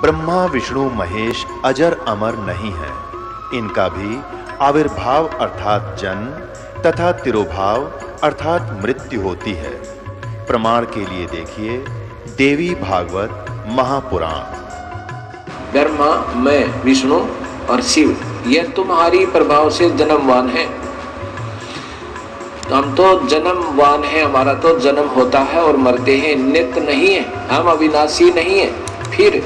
ब्रह्मा विष्णु महेश अजर अमर नहीं है। इनका भी आविर्भाव अर्थात जन्म तथा तिरोभाव अर्थात मृत्यु होती है। प्रमाण के लिए देखिए देवी भागवत महापुराण। ब्रह्मा, मैं, विष्णु और शिव ये तुम्हारी प्रभाव से जन्मवान है। हम तो जन्मवान है, हमारा तो जन्म होता है और मरते हैं, नित्य नहीं है, हम अविनाशी नहीं है। फिर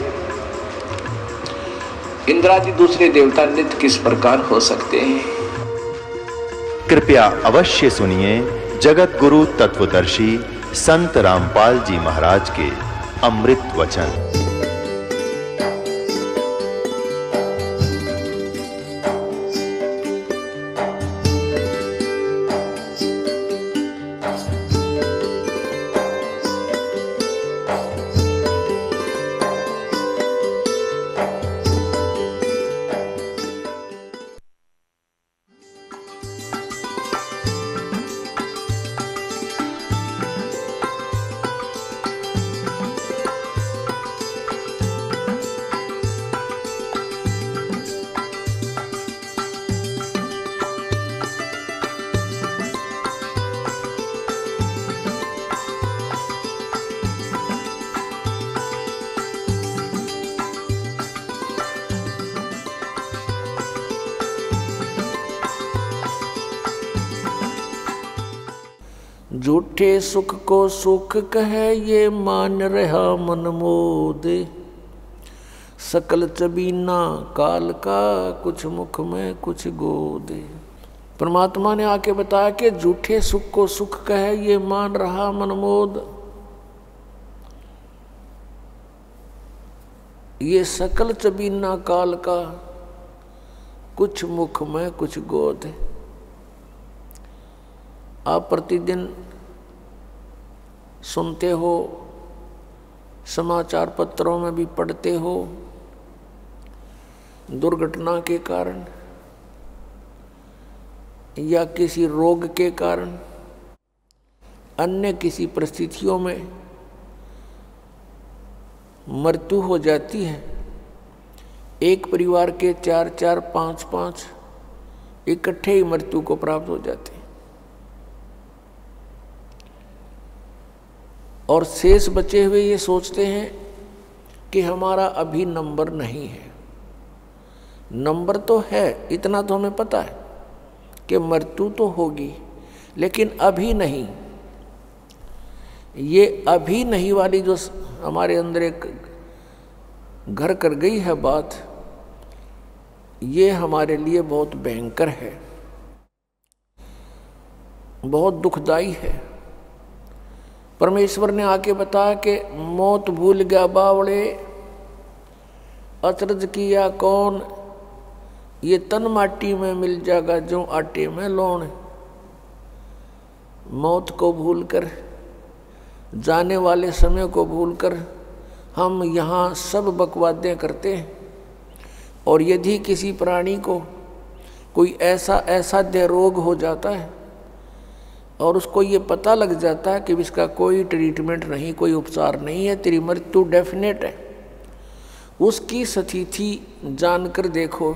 इंद्रादि दूसरे देवता नित्य किस प्रकार हो सकते हैं? कृपया अवश्य सुनिए जगत गुरु तत्वदर्शी संत रामपाल जी महाराज के अमृत वचन। झूठे सुख को सुख कहे ये मान रहा मन मोदे। सकल चबीना काल का कुछ मुख में कुछ गोदे। परमात्मा ने आके बताया कि झूठे सुख को सुख कहे ये मान रहा मन मोद। ये सकल चबीना काल का कुछ मुख में कुछ गोद। आप प्रतिदिन सुनते हो, समाचार पत्रों में भी पढ़ते हो, दुर्घटना के कारण या किसी रोग के कारण, अन्य किसी परिस्थितियों में मृत्यु हो जाती है। एक परिवार के 4-4, 5-5 इकट्ठे ही मृत्यु को प्राप्त हो जाते हैं और शेष बचे हुए ये सोचते हैं कि हमारा अभी नंबर नहीं है। नंबर तो है, इतना तो हमें पता है कि मृत्यु तो होगी, लेकिन अभी नहीं। ये अभी नहीं वाली जो हमारे अंदर एक घर कर गई है बात, ये हमारे लिए बहुत भयंकर है, बहुत दुखदाई है। परमेश्वर ने आके बताया कि मौत भूल गया बावड़े, अचरज किया कौन, ये तन माटी में मिल जाएगा जो आटे में लौण। मौत को भूलकर, जाने वाले समय को भूलकर हम यहाँ सब बकवादें करते हैं। और यदि किसी प्राणी को कोई ऐसा असाध्य रोग हो जाता है और उसको ये पता लग जाता है कि इसका कोई ट्रीटमेंट नहीं, कोई उपचार नहीं है, तेरी मृत्यु डेफिनेट है, उसकी स्थिति जानकर देखो,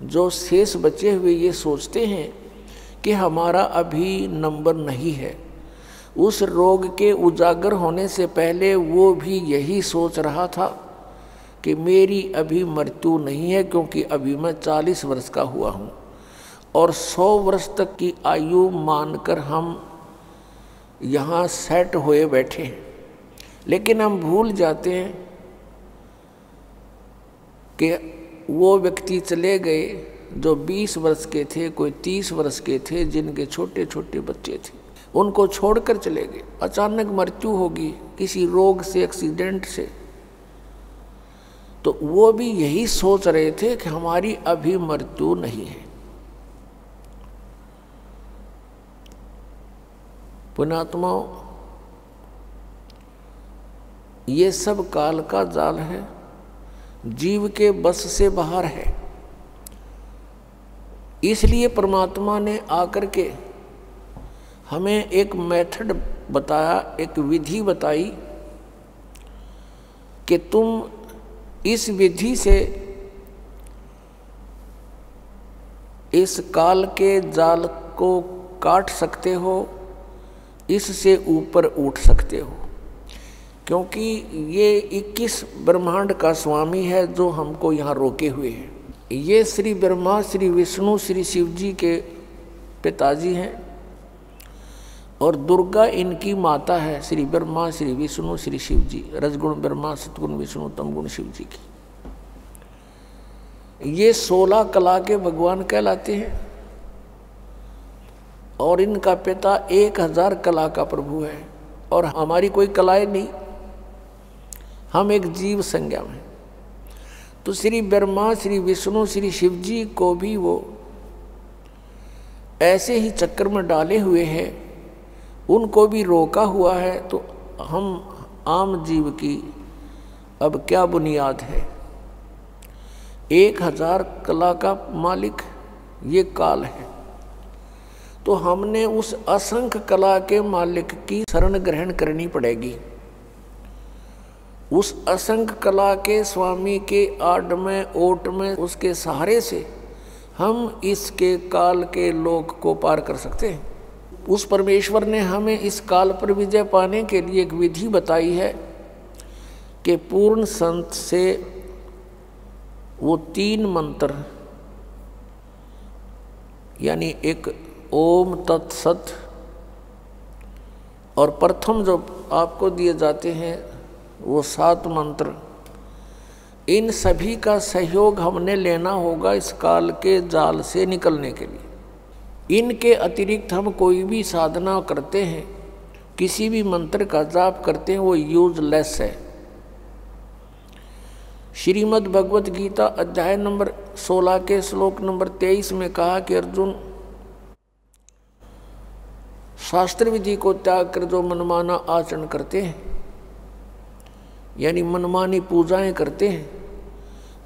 जो शेष बचे हुए ये सोचते हैं कि हमारा अभी नंबर नहीं है। उस रोग के उजागर होने से पहले वो भी यही सोच रहा था कि मेरी अभी मृत्यु नहीं है, क्योंकि अभी मैं 40 वर्ष का हुआ हूँ और 100 वर्ष तक की आयु मानकर हम यहाँ सेट हुए बैठे हैं। लेकिन हम भूल जाते हैं कि वो व्यक्ति चले गए जो 20 वर्ष के थे, कोई 30 वर्ष के थे, जिनके छोटे छोटे बच्चे थे, उनको छोड़कर चले गए। अचानक मृत्यु होगी किसी रोग से, एक्सीडेंट से, तो वो भी यही सोच रहे थे कि हमारी अभी मृत्यु नहीं है। पुण्यात्माओं, ये सब काल का जाल है, जीव के बस से बाहर है। इसलिए परमात्मा ने आकर के हमें एक मेथड बताया, एक विधि बताई कि तुम इस विधि से इस काल के जाल को काट सकते हो, इससे ऊपर उठ सकते हो, क्योंकि ये 21 ब्रह्मांड का स्वामी है जो हमको यहाँ रोके हुए हैं। ये श्री ब्रह्मा, श्री विष्णु, श्री शिव जी के पिताजी हैं और दुर्गा इनकी माता है, श्री ब्रह्मा, श्री विष्णु, श्री शिव जी, रजगुण ब्रह्मा, सतगुण विष्णु, तमगुण शिव जी की। ये 16 कला के भगवान कहलाते हैं और इनका पिता 1000 कला का प्रभु है और हमारी कोई कलाएं नहीं, हम एक जीव संज्ञा में। तो श्री ब्रह्मा, श्री विष्णु, श्री शिव जी को भी वो ऐसे ही चक्कर में डाले हुए हैं, उनको भी रोका हुआ है। तो हम आम जीव की अब क्या बुनियाद है? 1000 कला का मालिक ये काल है, तो हमने उस असंख्य कला के मालिक की शरण ग्रहण करनी पड़ेगी। उस असंख्य कला के स्वामी के आड़ में, ओट में, उसके सहारे से हम इसके काल के लोक को पार कर सकते हैं। उस परमेश्वर ने हमें इस काल पर विजय पाने के लिए एक विधि बताई है कि पूर्ण संत से वो 3 मंत्र, यानी एक ओम तत्सत और प्रथम जो आपको दिए जाते हैं वो 7 मंत्र, इन सभी का सहयोग हमने लेना होगा इस काल के जाल से निकलने के लिए। इनके अतिरिक्त हम कोई भी साधना करते हैं, किसी भी मंत्र का जाप करते हैं, वो यूजलेस है। श्रीमद् भगवत गीता अध्याय नंबर 16 के श्लोक नंबर 23 में कहा कि अर्जुन, शास्त्र विधि को त्याग कर जो मनमाना आचरण करते हैं, यानी मनमानी पूजाएं करते हैं,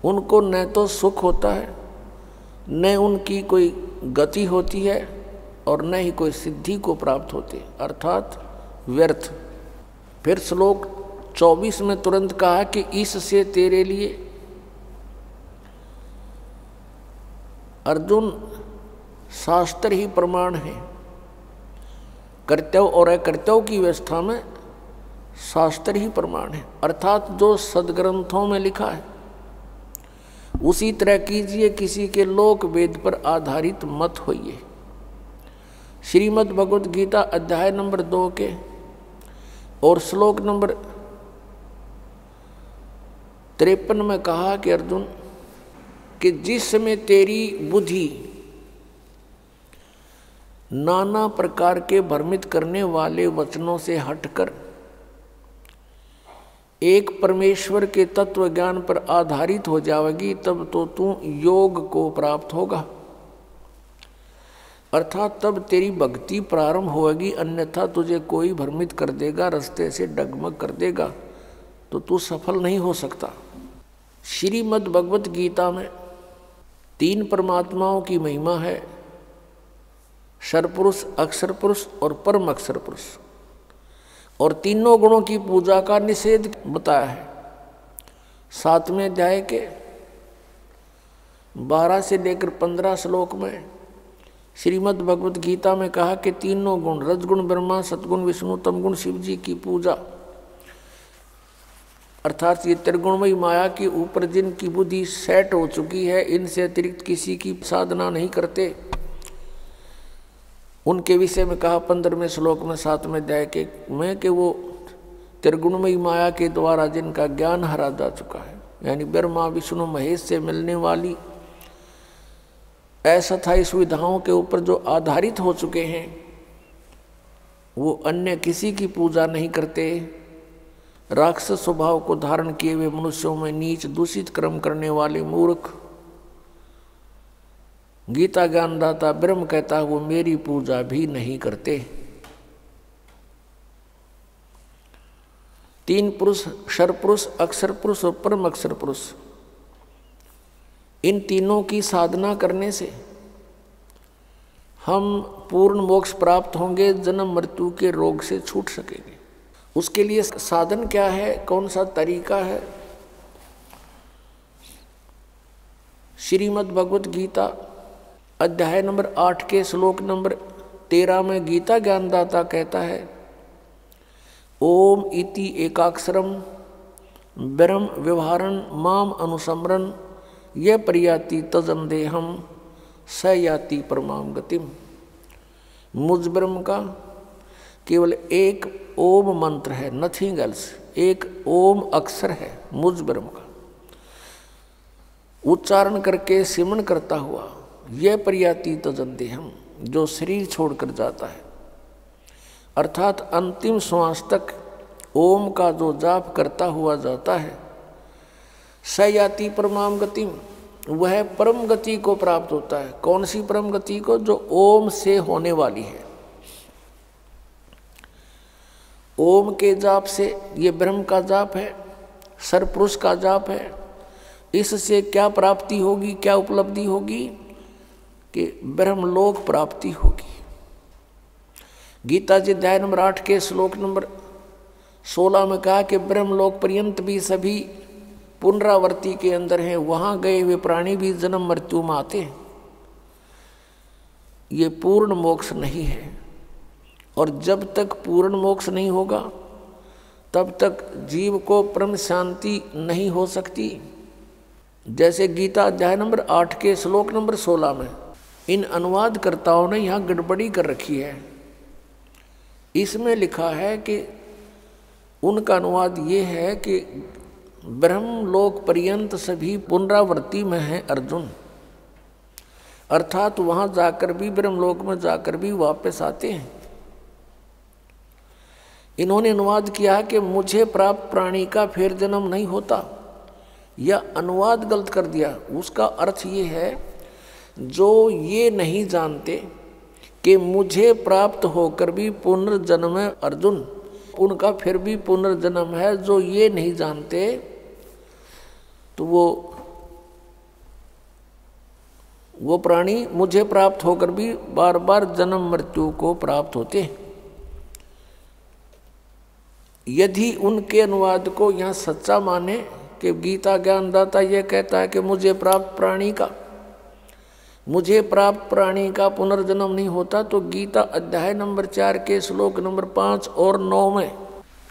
उनको न तो सुख होता है, न उनकी कोई गति होती है और न ही कोई सिद्धि को प्राप्त होती, अर्थात व्यर्थ। फिर श्लोक 24 में तुरंत कहा कि इससे तेरे लिए अर्जुन शास्त्र ही प्रमाण है। कर्तव्य और अकर्तव्य की व्यवस्था में शास्त्र ही प्रमाण है, अर्थात जो सदग्रंथों में लिखा है उसी तरह कीजिए, किसी के लोक वेद पर आधारित मत होइए। श्रीमद् भगवत गीता अध्याय नंबर 2 के और श्लोक नंबर 53 में कहा कि अर्जुन, कि जिस समय तेरी बुद्धि नाना प्रकार के भ्रमित करने वाले वचनों से हटकर एक परमेश्वर के तत्व ज्ञान पर आधारित हो जाएगी, तब तो तू योग को प्राप्त होगा, अर्थात तब तेरी भक्ति प्रारंभ होगी। अन्यथा तुझे कोई भ्रमित कर देगा, रास्ते से डगमग कर देगा, तो तू सफल नहीं हो सकता। श्रीमद् भगवत गीता में 3 परमात्माओं की महिमा है, सर्वपुरुष, अक्षर पुरुष और परम अक्षर पुरुष, और तीनों गुणों की पूजा का निषेध बताया है। 7वें अध्याय के 12 से लेकर 15 श्लोक में श्रीमद् भगवत गीता में कहा कि तीनों गुण, रजगुण ब्रह्मा, सतगुण विष्णु, तमगुण शिव जी की पूजा, अर्थात ये त्रिगुणमयी माया के ऊपर जिनकी बुद्धि सेट हो चुकी है, इनसे अतिरिक्त किसी की साधना नहीं करते, उनके विषय में कहा 15वें श्लोक में 7वें अध्याय के में कि वो त्रिगुणमयी माया के द्वारा जिनका ज्ञान हरा जा चुका है, यानी ब्रह्मा विष्णु महेश से मिलने वाली अस्थायी सुविधाओं के ऊपर जो आधारित हो चुके हैं, वो अन्य किसी की पूजा नहीं करते। राक्षस स्वभाव को धारण किए हुए मनुष्यों में नीच दूषित कर्म करने वाले मूर्ख, गीता ज्ञानदाता ब्रह्म कहता है वो मेरी पूजा भी नहीं करते। 3 पुरुष, क्षर पुरुष, अक्षर पुरुष और परम अक्षर पुरुष, इन तीनों की साधना करने से हम पूर्ण मोक्ष प्राप्त होंगे, जन्म मृत्यु के रोग से छूट सकेंगे। उसके लिए साधन क्या है, कौन सा तरीका है? श्रीमद् भगवत गीता अध्याय नंबर 8 के श्लोक नंबर 13 में गीता ज्ञानदाता कहता है, ओम इति एकाक्षरम ब्रह्म व्यवहारन माम अनुसमरन ये प्रयाति तजन देहम स याति परमाम गतिम। मुझ ब्रह्म का केवल एक ओम मंत्र है, नथिंग एल्स, एक ओम अक्षर है मुझ ब्रह्म का, उच्चारण करके सिमरण करता हुआ यह प्रयाति तजन देहम, जो शरीर छोड़कर जाता है, अर्थात अंतिम श्वास तक ओम का जो जाप करता हुआ जाता है, स याति परमाम गतिम, वह परम गति को प्राप्त होता है। कौन सी परम गति को? जो ओम से होने वाली है। ओम के जाप से, ये ब्रह्म का जाप है, सरपुरुष का जाप है, इससे क्या प्राप्ति होगी, क्या उपलब्धि होगी? कि ब्रह्मलोक प्राप्ति होगी। गीता जी अध्याय नंबर 8 के श्लोक नंबर 16 में कहा कि ब्रह्मलोक पर्यंत भी सभी पुनरावर्ती के अंदर हैं, वहां गए हुए प्राणी भी जन्म मृत्यु में आते हैं। ये पूर्ण मोक्ष नहीं है, और जब तक पूर्ण मोक्ष नहीं होगा तब तक जीव को परम शांति नहीं हो सकती। जैसे गीता अध्याय नंबर 8 के श्लोक नंबर 16 में इन अनुवादकर्ताओं ने यहाँ गड़बड़ी कर रखी है। इसमें लिखा है कि उनका अनुवाद ये है कि ब्रह्मलोक पर्यंत सभी पुनरावृत्ति में है अर्जुन, अर्थात वहां जाकर भी, ब्रह्मलोक में जाकर भी वापस आते हैं। इन्होंने अनुवाद किया कि मुझे प्राप्त प्राणी का फिर जन्म नहीं होता, यह अनुवाद गलत कर दिया। उसका अर्थ ये है, जो ये नहीं जानते कि मुझे प्राप्त होकर भी पुनर्जन्म है अर्जुन, उनका फिर भी पुनर्जन्म है। जो ये नहीं जानते तो वो प्राणी मुझे प्राप्त होकर भी बार बार जन्म मृत्यु को प्राप्त होते हैं। यदि उनके अनुवाद को यहाँ सच्चा माने कि गीता ज्ञानदाता यह कहता है कि मुझे प्राप्त प्राणी का पुनर्जन्म नहीं होता, तो गीता अध्याय नंबर 4 के श्लोक नंबर 5 और 9 में,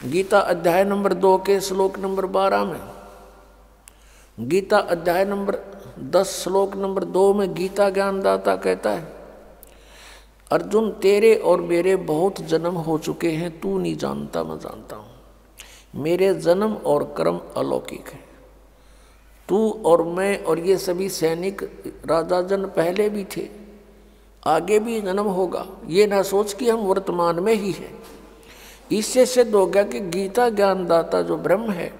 गीता अध्याय नंबर 2 के श्लोक नंबर 12 में, गीता अध्याय नंबर 10 श्लोक नंबर 2 में गीता ज्ञानदाता कहता है, अर्जुन तेरे और मेरे बहुत जन्म हो चुके हैं, तू नहीं जानता, मैं जानता हूँ। मेरे जन्म और कर्म अलौकिक है। तू और मैं और ये सभी सैनिक राजा जन पहले भी थे, आगे भी जन्म होगा। ये ना सोच कि हम वर्तमान में ही हैं। इससे सिद्ध हो गया कि गीता ज्ञानदाता जो ब्रह्म है,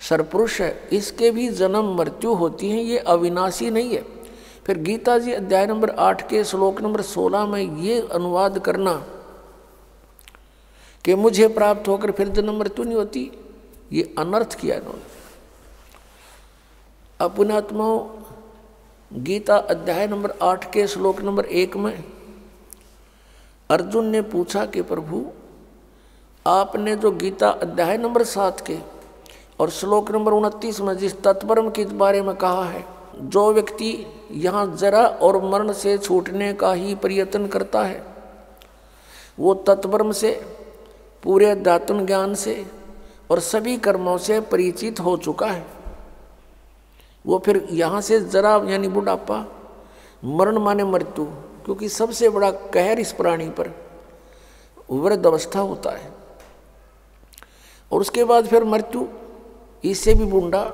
सरपुरुष है, इसके भी जन्म मृत्यु होती है, ये अविनाशी नहीं है। फिर गीता जी अध्याय नंबर 8 के श्लोक नंबर 16 में ये अनुवाद करना कि मुझे प्राप्त होकर फिर जन्म मृत्यु नहीं होती, ये अनर्थ किया इन्होंने। अपने आत्माओं, गीता अध्याय नंबर 8 के श्लोक नंबर 1 में अर्जुन ने पूछा कि प्रभु, आपने जो गीता अध्याय नंबर 7 के और श्लोक नंबर 29 में जिस तत्परम के बारे में कहा है, जो व्यक्ति यहाँ जरा और मरण से छूटने का ही प्रयत्न करता है, वो तत्परम से, पूरे अध्यात्म ज्ञान से और सभी कर्मों से परिचित हो चुका है। वो फिर यहाँ से जरा यानी बुढ़ापा, मरण माने मृत्यु, क्योंकि सबसे बड़ा कहर इस प्राणी पर वृद्ध अवस्था होता है, और उसके बाद फिर मृत्यु, इससे भी बूढ़ा।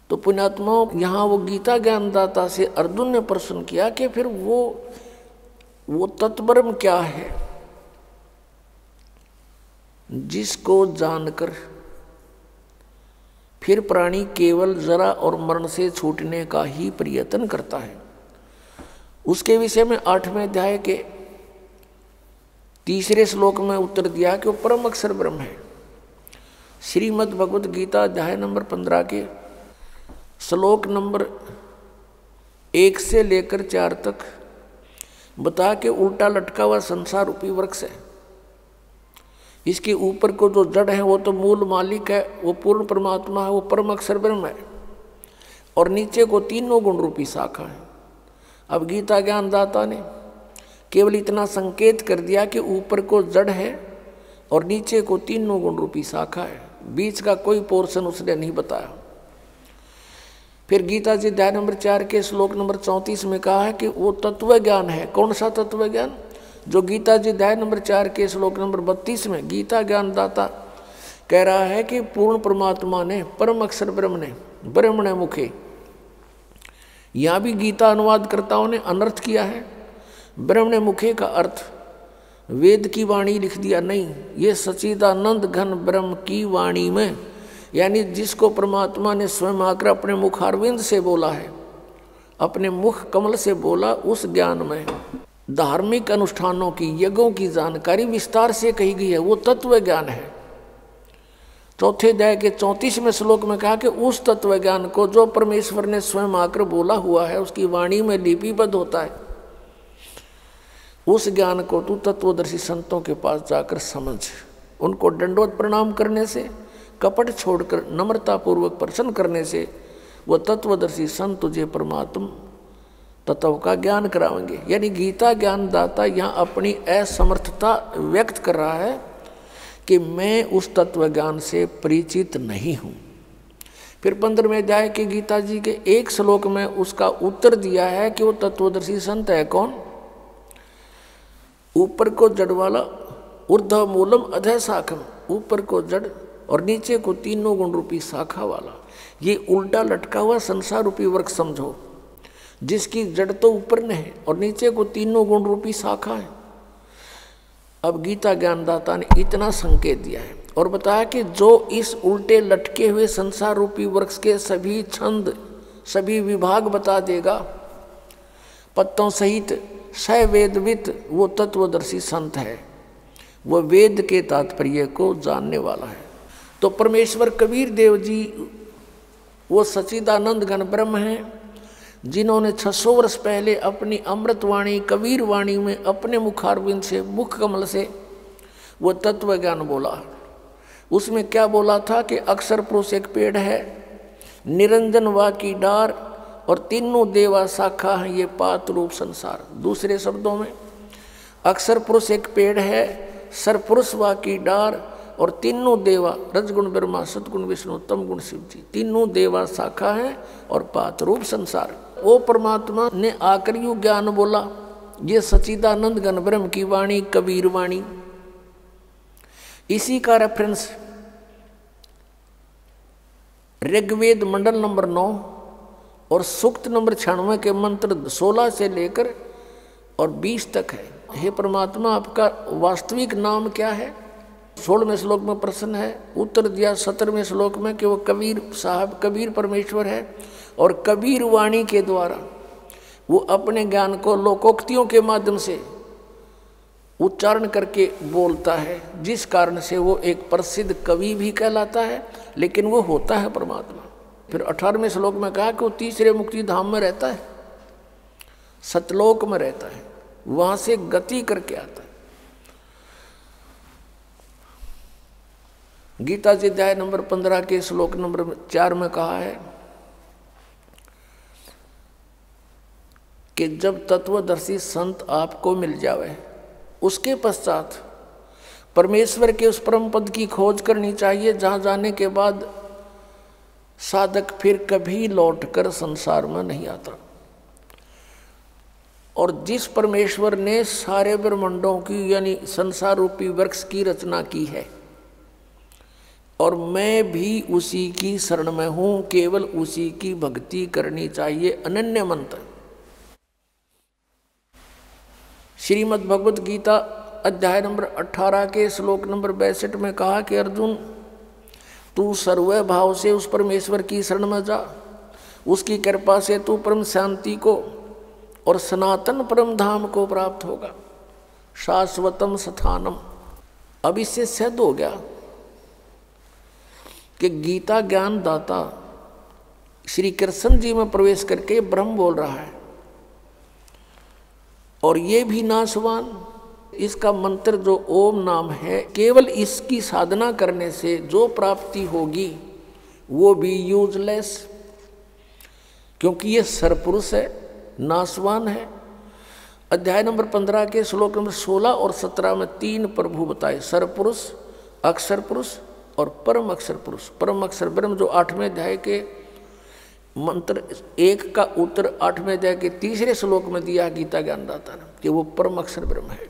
तो पुण्यात्माओं, यहाँ वो गीता ज्ञानदाता से अर्जुन ने प्रश्न किया कि फिर वो तत्परम क्या है जिसको जानकर फिर प्राणी केवल जरा और मरण से छूटने का ही प्रयत्न करता है। उसके विषय में 8वें अध्याय के 3 श्लोक में उत्तर दिया कि वो परम अक्षर ब्रह्म है। श्रीमद् भगवत गीता अध्याय नंबर 15 के श्लोक नंबर 1 से लेकर 4 तक बता के उल्टा लटका हुआ संसार रूपी वृक्ष है। इसके ऊपर को जो जड़ है वो तो मूल मालिक है, वो पूर्ण परमात्मा है, वो परम अक्षर ब्रह्म है। और नीचे को तीनों गुण रूपी शाखा है। अब गीता ज्ञानदाता ने केवल इतना संकेत कर दिया कि ऊपर को जड़ है और नीचे को तीनों गुण रूपी शाखा है, बीच का कोई पोर्शन उसने नहीं बताया। फिर गीता जी अध्याय नंबर 4 के श्लोक नंबर 34 में कहा है कि वो तत्व ज्ञान है। कौन सा तत्व ज्ञान? जो गीता जी अध्याय नंबर 4 के श्लोक नंबर 32 में गीता ज्ञानदाता कह रहा है कि पूर्ण परमात्मा ने परम अक्षर ब्रह्मणे मुखे। यहाँ भी गीता अनुवादकर्ताओं ने अनर्थ किया है। ब्रह्मणे मुखे का अर्थ वेद की वाणी लिख दिया, नहीं, ये सच्चिदानंद घन ब्रह्म की वाणी में, यानी जिसको परमात्मा ने स्वयं आकर अपने मुखारविंद से बोला है, अपने मुख कमल से बोला, उस ज्ञान में धार्मिक अनुष्ठानों की, यज्ञों की जानकारी विस्तार से कही गई है। वो तत्व ज्ञान है। चौथे अध्याय के 34वें श्लोक में कहा कि उस तत्व ज्ञान को जो परमेश्वर ने स्वयं आकर बोला हुआ है, उसकी वाणी में लिपिबद्ध होता है, उस ज्ञान को तू तत्वदर्शी संतों के पास जाकर समझ। उनको दंडवत प्रणाम करने से, कपट छोड़कर नम्रतापूर्वक प्रसन्न करने से वह तत्वदर्शी संत तुझे परमात्मा तत्व का ज्ञान कराएंगे। यानी गीता ज्ञानदाता यहाँ अपनी असमर्थता व्यक्त कर रहा है कि मैं उस तत्व ज्ञान से परिचित नहीं हूँ। फिर 15वें अध्याय के गीता जी के एक श्लोक में उसका उत्तर दिया है कि वो तत्वदर्शी संत है कौन? ऊपर को जड़ वाला, ऊर्ध्व मूलम अधः शाखम, ऊपर को जड़ और नीचे को तीनों गुण रूपी शाखा वाला। ये उल्टा लटका हुआ संसार रूपी वृक्ष समझो, जिसकी जड़ तो ऊपर ने है और नीचे को तीनों गुण रूपी शाखा है। अब गीता ज्ञानदाता ने इतना संकेत दिया है और बताया कि जो इस उल्टे लटके हुए संसार रूपी वृक्ष के सभी छंद, सभी विभाग बता देगा पत्तों सहित, स वेदवित, वो तत्वदर्शी संत है। वह वेद के तात्पर्य को जानने वाला है। तो परमेश्वर कबीर देव जी वो सच्चिदानंद घन ब्रह्म हैं, जिन्होंने 600 वर्ष पहले अपनी अमृतवाणी कबीर वाणी में अपने मुखारविंद से, मुख कमल से वो तत्व ज्ञान बोला। उसमें क्या बोला था कि अक्षर पुरुष एक पेड़ है, निरंजन वा की डार और तीनों देवा शाखा है ये पात रूप संसार। दूसरे शब्दों में अक्षर पुरुष एक पेड़ है, सरपुरुष वा की डार और तीनों देवा, रजगुण ब्रह्मा, सतगुण विष्णु, तम गुण शिव जी, तीनों देवा शाखा है और पात रूप संसार। वो परमात्मा ने आकर यू ज्ञान बोला, ये सच्चिदानंद घन ब्रह्म की वाणी कबीर वाणी। इसी का रेफरेंस ऋग्वेद मंडल नंबर 9 और सूक्त नंबर 96 के मंत्र 16 से लेकर और 20 तक है। हे परमात्मा, आपका वास्तविक नाम क्या है? 16वें श्लोक में प्रश्न है। उत्तर दिया 17वें श्लोक में कि वो कबीर साहब, कबीर परमेश्वर है और कबीर वाणी के द्वारा वो अपने ज्ञान को लोकोक्तियों के माध्यम से उच्चारण करके बोलता है, जिस कारण से वो एक प्रसिद्ध कवि भी कहलाता है, लेकिन वो होता है परमात्मा। फिर 18वें श्लोक में कहा कि वो तीसरे मुक्ति धाम में रहता है, सतलोक में रहता है, वहां से गति करके आता है। गीता जी अध्याय नंबर 15 के श्लोक नंबर 4 में कहा है कि जब तत्वदर्शी संत आपको मिल जावे, उसके पश्चात परमेश्वर के उस परम पद की खोज करनी चाहिए, जहां जाने के बाद साधक फिर कभी लौटकर संसार में नहीं आता। और जिस परमेश्वर ने सारे ब्रह्मांडों की यानी संसार रूपी वृक्ष की रचना की है, और मैं भी उसी की शरण में हूं, केवल उसी की भक्ति करनी चाहिए। अनन्य मंत्र श्रीमद् भगवत गीता अध्याय नंबर 18 के श्लोक नंबर 62 में कहा कि अर्जुन, तू सर्व भाव से उस परमेश्वर की शरण में जा, उसकी कृपा से तू परम शांति को और सनातन परम धाम को प्राप्त होगा, शाश्वतम स्थानम। अब इससे सिद्ध हो गया कि गीता ज्ञान दाता श्री कृष्ण जी में प्रवेश करके ब्रह्म बोल रहा है, और ये भी नाशवान। इसका मंत्र जो ओम नाम है, केवल इसकी साधना करने से जो प्राप्ति होगी वो भी यूजलेस। क्योंकि ये सरपुरुष है, नासवान है। अध्याय नंबर 15 के श्लोक नंबर 16 और 17 में 3 प्रभु बताए, सरपुरुष, अक्षर पुरुष और परम अक्षर पुरुष। परम अक्षर ब्रह्म जो 8वें अध्याय के मंत्र 1 का उत्तर 8वें अध्याय के 3रे श्लोक में दिया गीता ज्ञानदाता ने कि वो परम अक्षर ब्रह्म है।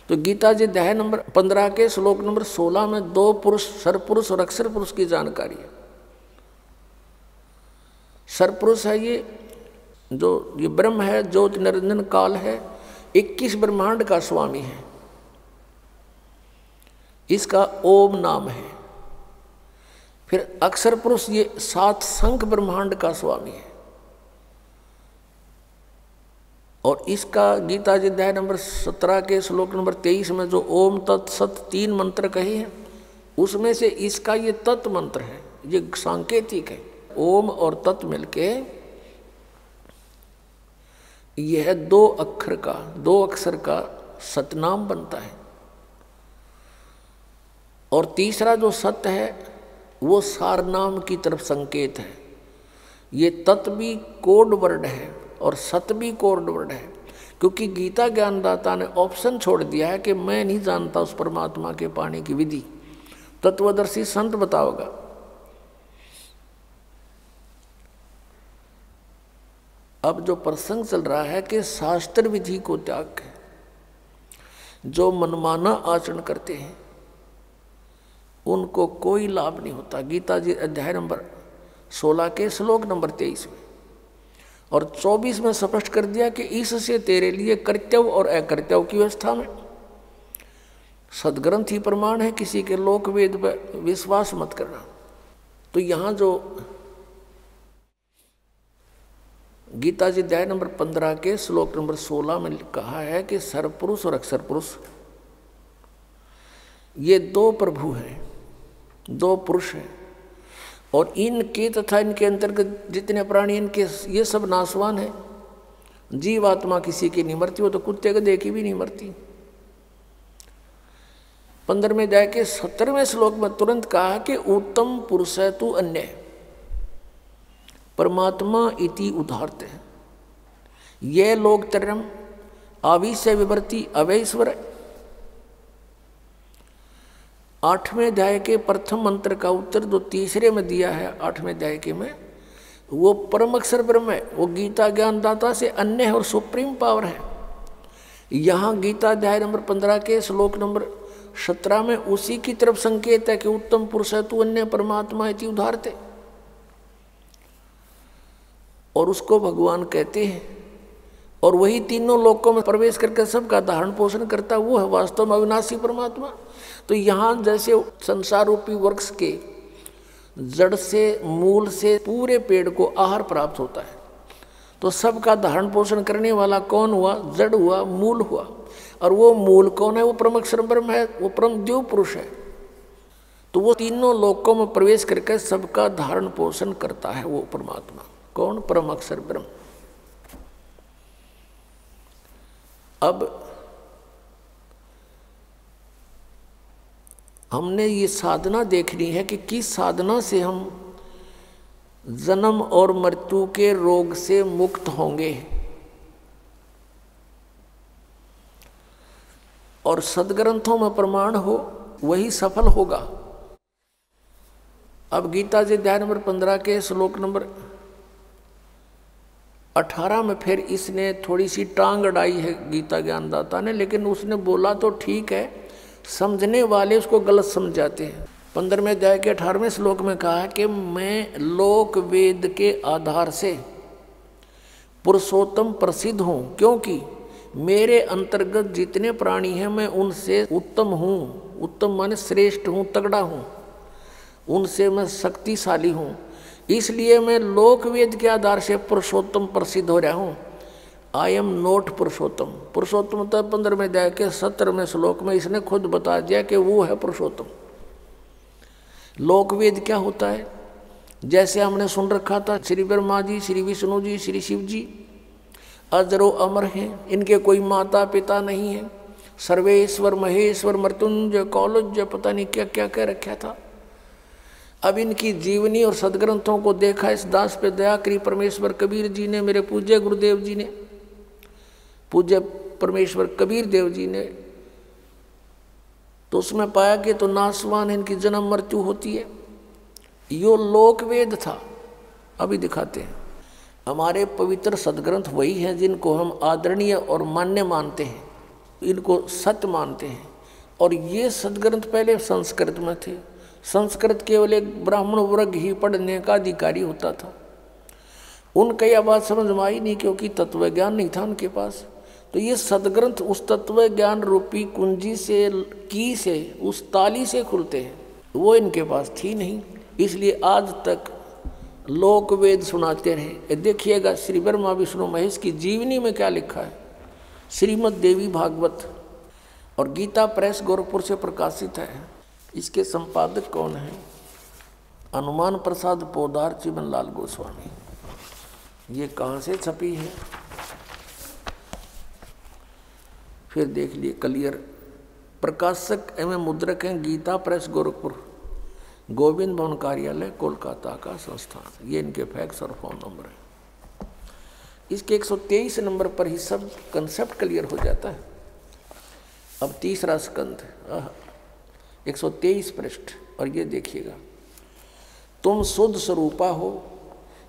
तो गीता जी अध्याय नंबर 15 के श्लोक नंबर 16 में 2 पुरुष, सरपुरुष और अक्षर पुरुष की जानकारी है। सरपुरुष है ये जो ये ब्रह्म है, ज्योति निरंजन काल है, 21 ब्रह्मांड का स्वामी है। इसका ओम नाम है। फिर अक्षर पुरुष ये 7 संख ब्रह्मांड का स्वामी है। और इसका गीता जी अध्याय नंबर 17 के श्लोक नंबर 23 में जो ओम तत् सत 3 मंत्र कहे हैं, उसमें से इसका ये तत् मंत्र है, ये सांकेतिक है। ओम और तत् मिलके यह 2 अक्षर का सतनाम बनता है। और तीसरा जो सत्य है वो सारनाम की तरफ संकेत है। ये तत् भी कोड वर्ड है और सत भी कोड वर्ड है, क्योंकि गीता ज्ञानदाता ने ऑप्शन छोड़ दिया है कि मैं नहीं जानता उस परमात्मा के पाने की विधि, तत्वदर्शी संत बताओगा। अब जो प्रसंग चल रहा है कि शास्त्र विधि को त्याग के जो मनमाना आचरण करते हैं उनको कोई लाभ नहीं होता। गीता जी अध्याय नंबर 16 के श्लोक नंबर 23 में और 24 में स्पष्ट कर दिया कि इससे तेरे लिए कर्तव्य और अकर्तव्य की व्यवस्था में सदग्रंथ ही प्रमाण है, किसी के लोक वेद पर विश्वास मत करना। तो यहाँ जो गीता जी अध्याय नंबर 15 के श्लोक नंबर 16 में कहा है कि सरपुरुष और अक्षर पुरुष ये 2 प्रभु हैं, 2 पुरुष हैं। और इनके तथा इनके अंतर्गत जितने प्राणी इनके ये सब नासवान है। जीवात्मा किसी की नहीं मरती, वो तो कुत्ते को देखी भी नहीं मरती। 15वें अध्याय के 17वें श्लोक में तुरंत कहा कि उत्तम पुरुष है तू अन्य, परमात्मा इति उदाहरते हैं। ये लोग तरम आविश्य विवर्ती अवैश्वर। 8वें अध्याय के प्रथम मंत्र का उत्तर जो 3रे में दिया है 8वें अध्याय के में, वो परम अक्षर ब्रह्म है, वो गीता ज्ञानदाता से अन्य है और सुप्रीम पावर है। यहाँ गीता अध्याय नंबर 15 के श्लोक नंबर 17 में उसी की तरफ संकेत है कि उत्तम पुरुष है तू अन्य, परमात्मा इति उदाहरते। और उसको भगवान कहते हैं और वही तीनों लोकों में प्रवेश करके सबका धारण पोषण करता, वो है वास्तव में अविनाशी परमात्मा। तो यहाँ जैसे संसार रूपी वृक्ष के जड़ से मूल से पूरे पेड़ को आहार प्राप्त होता है, तो सबका धारण पोषण करने वाला कौन हुआ? जड़ हुआ, मूल हुआ। और वो मूल कौन है? वो परम अक्षर ब्रह्म है, वो परम देव पुरुष है। तो वो तीनों लोकों में प्रवेश करके सबका धारण पोषण करता है वो परमात्मा। कौन? परम अक्षर ब्रह्म। अब हमने ये साधना देखनी है कि किस साधना से हम जन्म और मृत्यु के रोग से मुक्त होंगे और सदग्रंथों में प्रमाण हो वही सफल होगा। अब गीता जी अध्याय नंबर 15 के श्लोक नंबर 18 में फिर इसने थोड़ी सी टांग अड़ाई है गीता ज्ञानदाता ने, लेकिन उसने बोला तो ठीक है, समझने वाले उसको गलत समझ जाते हैं। 15वें अध्याय के 18वें श्लोक में कहा कि मैं लोक वेद के आधार से पुरुषोत्तम प्रसिद्ध हूँ, क्योंकि मेरे अंतर्गत जितने प्राणी हैं मैं उनसे उत्तम हूँ। उत्तम माने श्रेष्ठ हूँ, तगड़ा हूँ, उनसे मैं शक्तिशाली हूँ। इसलिए मैं लोक वेद के आधार से पुरुषोत्तम प्रसिद्ध हो रहा हूँ। आई एम नोट पुरुषोत्तम। पुरुषोत्तम तो 15वें अध्याय के 17वें श्लोक में इसने खुद बता दिया कि वो है पुरुषोत्तम। लोक वेद क्या होता है? जैसे हमने सुन रखा था, श्री ब्रह्मा जी, श्री विष्णु जी, श्री शिव जी अजरो अमर हैं, इनके कोई माता पिता नहीं है। सर्वेश्वर, महेश्वर, मृत्युंजय, कौलज्य, पता नहीं क्या क्या कह रखा था। अब इनकी जीवनी और सदग्रंथों को देखा, इस दास पे दया करी परमेश्वर कबीर जी ने, मेरे पूज्य गुरुदेव जी ने, पूज्य परमेश्वर कबीर देव जी ने, तो उसमें पाया कि तो नासवान इनकी जन्म मृत्यु होती है। यो लोक वेद था। अभी दिखाते हैं। हमारे पवित्र सदग्रंथ वही हैं जिनको हम आदरणीय और मान्य मानते हैं, इनको सत्य मानते हैं। और ये सदग्रंथ पहले संस्कृत में थे। संस्कृत केवल एक ब्राह्मण वर्ग ही पढ़ने का अधिकारी होता था। उनका यह बात समझ में आई नहीं, क्योंकि तत्व ज्ञान नहीं था उनके पास। तो ये सदग्रंथ उस तत्व ज्ञान रूपी कुंजी से, की से, उस ताली से खुलते हैं, वो इनके पास थी नहीं। इसलिए आज तक लोक वेद सुनाते रहे। देखिएगा श्री ब्रह्मा विष्णु महेश की जीवनी में क्या लिखा है। श्रीमद् देवी भागवत और गीता प्रेस गोरखपुर से प्रकाशित है। इसके संपादक कौन है? हनुमान प्रसाद पोदार चिमनलाल गोस्वामी। ये कहाँ से छपी है फिर देख लिए क्लियर। प्रकाशक एवं मुद्रक हैं गीता प्रेस गोरखपुर, गोविंद भवन कार्यालय कोलकाता का संस्थान। ये इनके फैक्स और फोन नंबर है। इसके 123 नंबर पर ही सब कंसेप्ट क्लियर हो जाता है। अब तीसरा स्कंध 123 पृष्ठ, और ये देखिएगा, तुम शुद्ध स्वरूपा हो,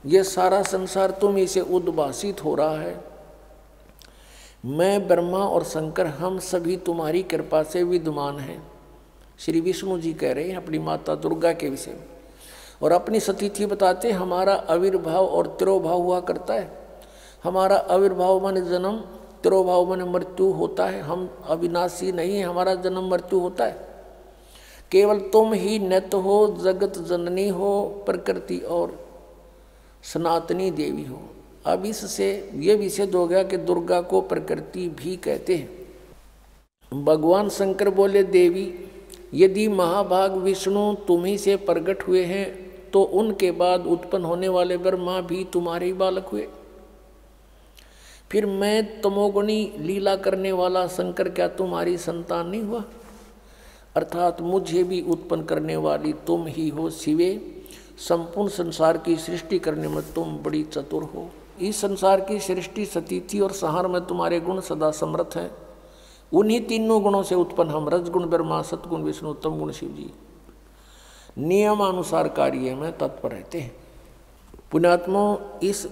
ये सारा संसार तुम ही से उद्भासित हो रहा है। मैं ब्रह्मा और शंकर हम सभी तुम्हारी कृपा से विद्यमान हैं। श्री विष्णु जी कह रहे हैं अपनी माता दुर्गा के विषय में, और अपनी स्थिति बताते, हमारा आविर्भाव और तिरोभाव हुआ करता है। हमारा आविर्भाव माने जन्म, तिरोभाव माने मृत्यु होता है। हम अविनाशी नहीं है, हमारा जन्म मृत्यु होता है। केवल तुम ही नित्य हो, जगत जननी हो, प्रकृति और सनातनी देवी हो। अब इससे ये विषय हो गया कि दुर्गा को प्रकृति भी कहते हैं। भगवान शंकर बोले, देवी यदि महाभाग विष्णु तुम ही से प्रकट हुए हैं, तो उनके बाद उत्पन्न होने वाले ब्रह्मा भी तुम्हारे ही बालक हुए। फिर मैं तमोगुणी लीला करने वाला शंकर क्या तुम्हारी संतान नहीं हुआ? अर्थात मुझे भी उत्पन्न करने वाली तुम ही हो शिवे। संपूर्ण संसार की सृष्टि करने में तुम बड़ी चतुर हो। इस संसार की सृष्टि, स्थिति और संहार में तुम्हारे गुण सदा समर्थ हैं। उन्हीं तीनों गुणों से उत्पन्न हम रजगुण ब्रह्मा, सतगुण विष्णु, तमगुण शिव जी नियमानुसार कार्य में तत्पर रहते हैं। पुण्यात्माओं, इस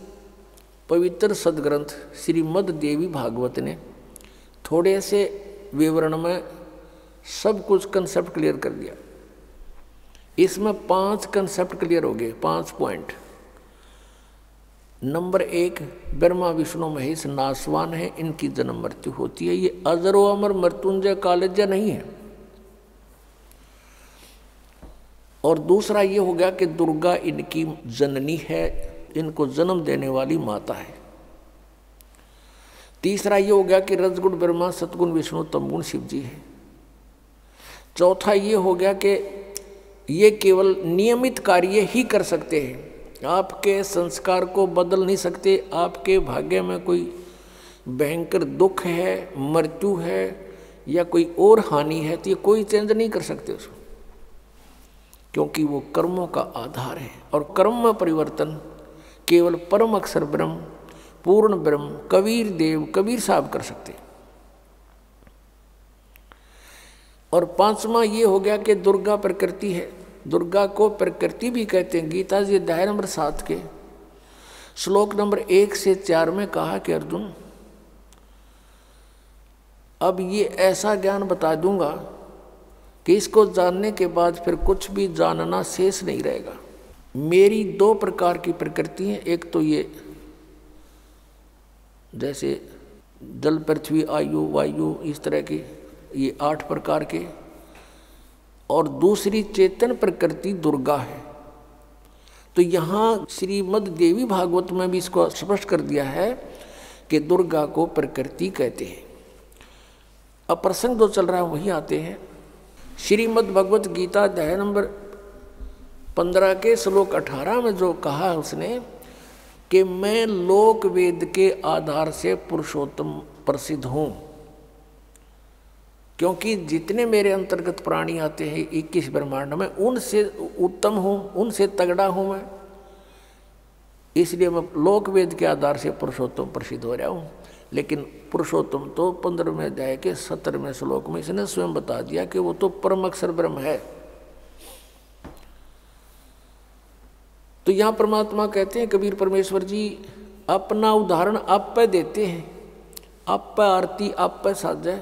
पवित्र सदग्रंथ श्रीमद् देवी भागवत ने थोड़े से विवरण में सब कुछ कंसेप्ट क्लियर कर दिया। इसमें 5 कंसेप्ट क्लियर हो गए, 5 पॉइंट। नंबर 1, ब्रह्मा विष्णु महेश नासवान है, इनकी जन्म मृत्यु होती है। ये अजरो अमर मृत्युंजय कालज्य नहीं है। और दूसरा ये हो गया कि दुर्गा इनकी जननी है, इनको जन्म देने वाली माता है। तीसरा ये हो गया कि रजगुण ब्रह्मा, सतगुण विष्णु, तमगुण शिव जी है। चौथा ये हो गया कि ये केवल नियमित कार्य ही कर सकते हैं, आपके संस्कार को बदल नहीं सकते। आपके भाग्य में कोई भयंकर दुख है, मृत्यु है या कोई और हानि है, तो ये कोई चेंज नहीं कर सकते उसको, क्योंकि वो कर्मों का आधार है। और कर्म में परिवर्तन केवल परम अक्षर ब्रह्म, पूर्ण ब्रह्म कबीर देव, कबीर साहब कर सकते। और 5वां ये हो गया कि दुर्गा प्रकृति है। दुर्गा को प्रकृति भी कहते हैं। गीता जी अध्याय नंबर 7 के श्लोक नंबर 1 से 4 में कहा कि अर्जुन, अब ये ऐसा ज्ञान बता दूंगा कि इसको जानने के बाद फिर कुछ भी जानना शेष नहीं रहेगा। मेरी 2 प्रकार की प्रकृति है। एक तो ये जैसे जल, पृथ्वी, आयु, वायु, इस तरह की ये 8 प्रकार के, और दूसरी चेतन प्रकृति दुर्गा है। तो यहाँ श्रीमद् देवी भागवत में भी इसको स्पष्ट कर दिया है कि दुर्गा को प्रकृति कहते हैं। अब प्रसंग जो चल रहा है वही आते हैं। श्रीमद् भगवत गीता अध्याय नंबर 15 के श्लोक 18 में जो कहा है उसने कि मैं लोक वेद के आधार से पुरुषोत्तम प्रसिद्ध हूँ। क्योंकि जितने मेरे अंतर्गत प्राणी आते हैं 21 ब्रह्मांड में, उनसे उत्तम हूँ, उनसे तगड़ा हूँ मैं। इसलिए मैं लोक वेद के आधार से पुरुषोत्तम प्रसिद्ध हो रहा हूँ। लेकिन पुरुषोत्तम तो 15वें अध्याय के 17वें श्लोक में इसने स्वयं बता दिया कि वो तो परम अक्षर ब्रह्म है। तो यहाँ परमात्मा कहते हैं, कबीर परमेश्वर जी अपना उदाहरण आप पे देते हैं। आप पे आरती, आप पे साजे,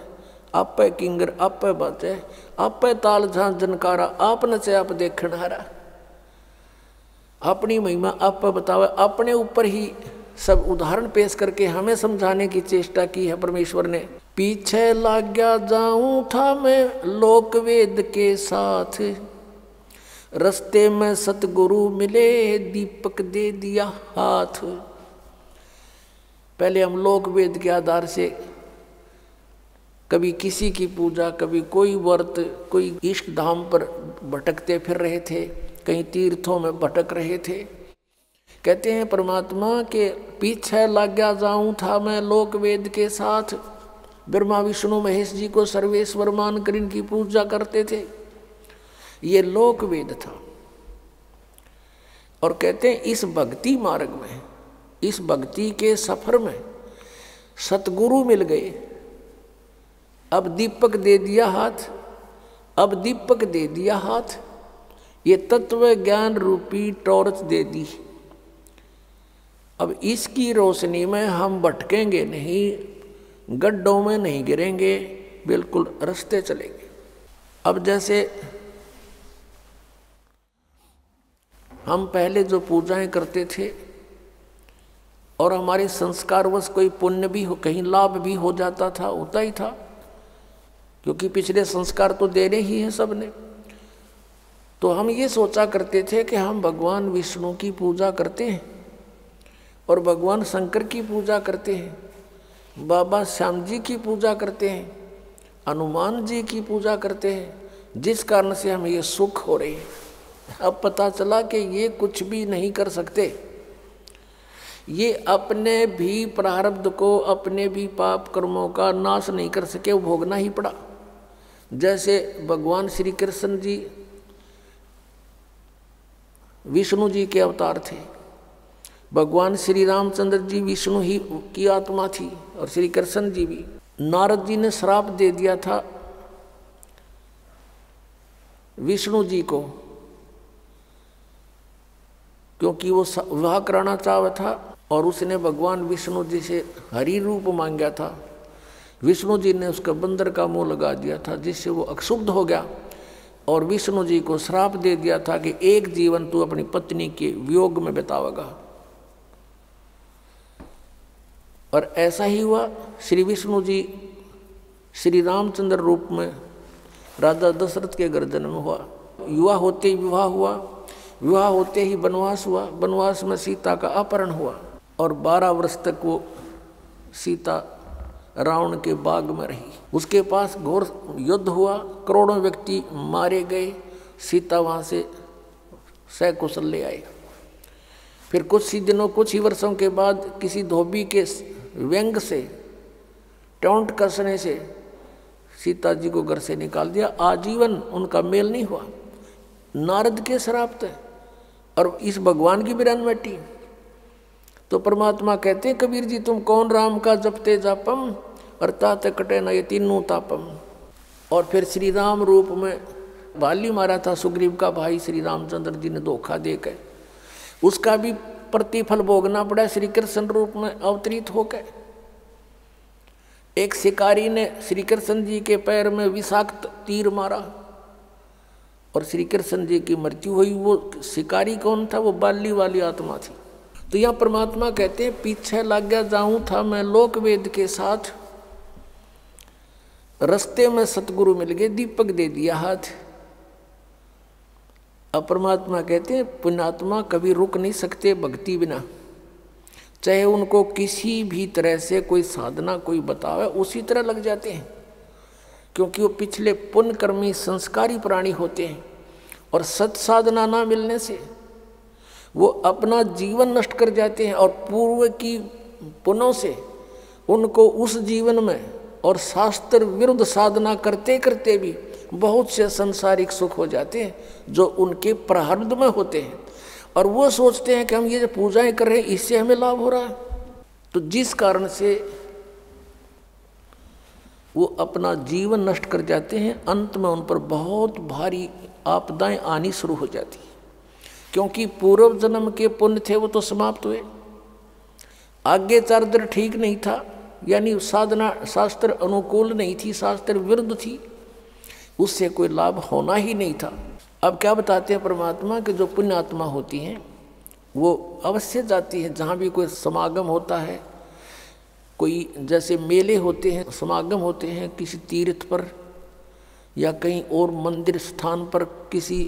आप पे किंगर, आप पे बाजे, आप पे ताल झांझ झनकारा, आप नचे आप देखण हारा। अपनी महिमा आप पे बतावे, अपने ऊपर ही सब उदाहरण पेश करके हमें समझाने की चेष्टा की है परमेश्वर ने। पीछे लग गया जाऊं था मैं लोक वेद के साथ, रस्ते में सतगुरु मिले दीपक दे दिया हाथ। पहले हम लोक वेद के आधार से कभी किसी की पूजा, कभी कोई व्रत, कोई इष्ट धाम पर भटकते फिर रहे थे, कहीं तीर्थों में भटक रहे थे। कहते हैं परमात्मा के पीछे लग गया जाऊं था मैं लोक वेद के साथ। ब्रह्मा विष्णु महेश जी को सर्वेश्वर मानकर इनकी पूजा करते थे, ये लोक वेद था। और कहते हैं इस भक्ति मार्ग में, इस भक्ति के सफर में सतगुरु मिल गए। अब दीपक दे दिया हाथ, अब दीपक दे दिया हाथ, ये तत्व ज्ञान रूपी टॉर्च दे दी। अब इसकी रोशनी में हम भटकेंगे नहीं, गड्ढों में नहीं गिरेंगे, बिल्कुल रास्ते चलेंगे। अब जैसे हम पहले जो पूजाएं करते थे और हमारे संस्कारवश कोई पुण्य भी हो, कहीं लाभ भी हो जाता था, होता ही था, क्योंकि पिछले संस्कार तो देने ही हैं सबने। तो हम ये सोचा करते थे कि हम भगवान विष्णु की पूजा करते हैं और भगवान शंकर की पूजा करते हैं, बाबा श्याम जी की पूजा करते हैं, हनुमान जी की पूजा करते हैं, जिस कारण से हमें ये सुख हो रही है। अब पता चला कि ये कुछ भी नहीं कर सकते, ये अपने भी प्रारब्ध को, अपने भी पाप कर्मों का नाश नहीं कर सके, वो भोगना ही पड़ा। जैसे भगवान श्री कृष्ण जी विष्णु जी के अवतार थे, भगवान श्री रामचंद्र जी विष्णु ही की आत्मा थी और श्री कृष्ण जी भी। नारद जी ने श्राप दे दिया था विष्णु जी को, क्योंकि वो विवाह कराना चाहा था और उसने भगवान विष्णु जी से हरि रूप मांगा था। विष्णु जी ने उसका बंदर का मुंह लगा दिया था, जिससे वो अक्षुब्ध हो गया और विष्णु जी को श्राप दे दिया था कि एक जीवन तू अपनी पत्नी के वियोग में बितावेगा। और ऐसा ही हुआ। श्री विष्णु जी श्री रामचंद्र रूप में राजा दशरथ के घर जन्म हुआ। युवा होते ही विवाह हुआ, विवाह होते ही वनवास हुआ, वनवास में सीता का अपहरण हुआ और 12 वर्ष तक वो सीता रावण के बाग में रही। उसके पास घोर युद्ध हुआ, करोड़ों व्यक्ति मारे गए, सीता वहाँ से सकुशल ले आए। फिर कुछ ही दिनों, कुछ ही वर्षों के बाद किसी धोबी के व्यंग से, टोंट कसने से सीता जी को घर से निकाल दिया। आजीवन उनका मेल नहीं हुआ, नारद के श्राप थे और इस भगवान की बिरान बैठी। तो परमात्मा कहते हैं कबीर जी, तुम कौन राम का जपते जापम अर्थात कटे न ये तीनों तापम। और फिर श्री राम रूप में बाली मारा था सुग्रीव का भाई श्री रामचंद्र जी ने धोखा देकर, उसका भी प्रतिफल भोगना पड़ा श्री कृष्ण रूप में अवतरित होकर। एक शिकारी ने श्री कृष्ण जी के पैर में विषाक्त तीर मारा और श्री कृष्ण जी की मृत्यु हुई। वो शिकारी कौन था? वो बाली वाली आत्मा थी। तो यहाँ परमात्मा कहते हैं पीछे लग गया जाऊं था मैं लोक वेद के साथ, रस्ते में सतगुरु मिल गए दीपक दे दिया हाथ। अब परमात्मा कहते हैं पुण्यात्मा कभी रुक नहीं सकते भक्ति बिना, चाहे उनको किसी भी तरह से कोई साधना कोई बतावे उसी तरह लग जाते हैं, क्योंकि वो पिछले पुण्य कर्मी संस्कारी प्राणी होते हैं। और सत साधना ना मिलने से वो अपना जीवन नष्ट कर जाते हैं और पूर्व की पुण्यों से उनको उस जीवन में और शास्त्र विरुद्ध साधना करते करते भी बहुत से सांसारिक सुख हो जाते हैं जो उनके प्रारब्ध में होते हैं, और वो सोचते हैं कि हम ये जो पूजाएं कर रहे हैं इससे हमें लाभ हो रहा है। तो जिस कारण से वो अपना जीवन नष्ट कर जाते हैं, अंत में उन पर बहुत भारी आपदाएं आनी शुरू हो जाती हैं, क्योंकि पूर्व जन्म के पुण्य थे वो तो समाप्त हुए, आगे चारित्र ठीक नहीं था, यानी साधना शास्त्र अनुकूल नहीं थी, शास्त्र विरुद्ध थी, उससे कोई लाभ होना ही नहीं था। अब क्या बताते हैं परमात्मा कि जो पुण्य आत्मा होती हैं वो अवश्य जाती है जहाँ भी कोई समागम होता है, कोई जैसे मेले होते हैं, समागम होते हैं किसी तीर्थ पर या कहीं और मंदिर स्थान पर, किसी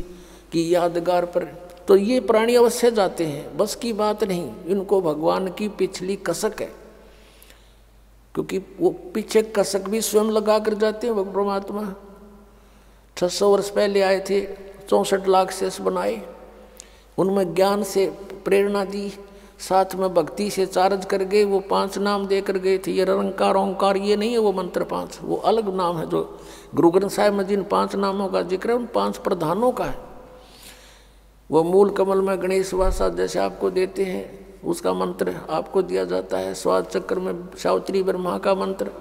की यादगार पर, तो ये प्राणी अवश्य जाते हैं, बस की बात नहीं, इनको भगवान की पिछली कसक है, क्योंकि वो पीछे कसक भी स्वयं लगा कर जाते हैं। परमात्मा 600 वर्ष पहले आए थे, 64 लाख शेष बनाए, उनमें ज्ञान से प्रेरणा दी, साथ में भक्ति से चार्ज कर गए, वो 5 नाम दे कर गए थे। ये निरंकार ओंकार ये नहीं है वो मंत्र 5, वो अलग नाम है। जो गुरु ग्रंथ साहिब में जिन 5 नामों का जिक्र है उन 5 प्रधानों का है। वो मूल कमल में गणेश वासा जैसे आपको देते हैं उसका मंत्र आपको दिया जाता है, स्वाद चक्र में सावित्री ब्रह्मा का मंत्र,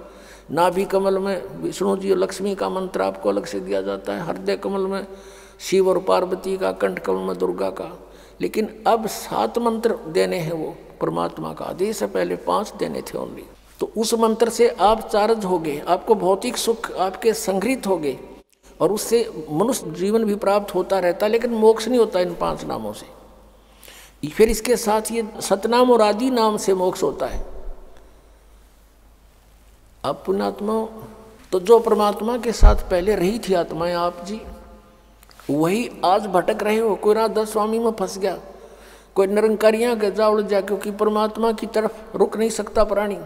नाभि कमल में विष्णु जी और लक्ष्मी का मंत्र आपको अलग से दिया जाता है, हृदय कमल में शिव और पार्वती का, कंठ कमल में दुर्गा का। लेकिन अब 7 मंत्र देने हैं, वो परमात्मा का आदेश है, पहले 5 देने थे ओनली। तो उस मंत्र से आप चार्ज हो गए, आपको भौतिक सुख आपके संग्रहित हो गए, और उससे मनुष्य जीवन भी प्राप्त होता रहता, लेकिन मोक्ष नहीं होता इन 5 नामों से। फिर इसके साथ ये सतनाम और आदि नाम से मोक्ष होता है। अब पुण्यात्मा तो जो परमात्मा के साथ पहले रही थी आत्माएं आप जी, वही आज भटक रहे हो। कोई राधा स्वामी में फंस गया, कोई निरंकारियां के जा उलझ जा, क्योंकि परमात्मा की तरफ रुक नहीं सकता प्राणी,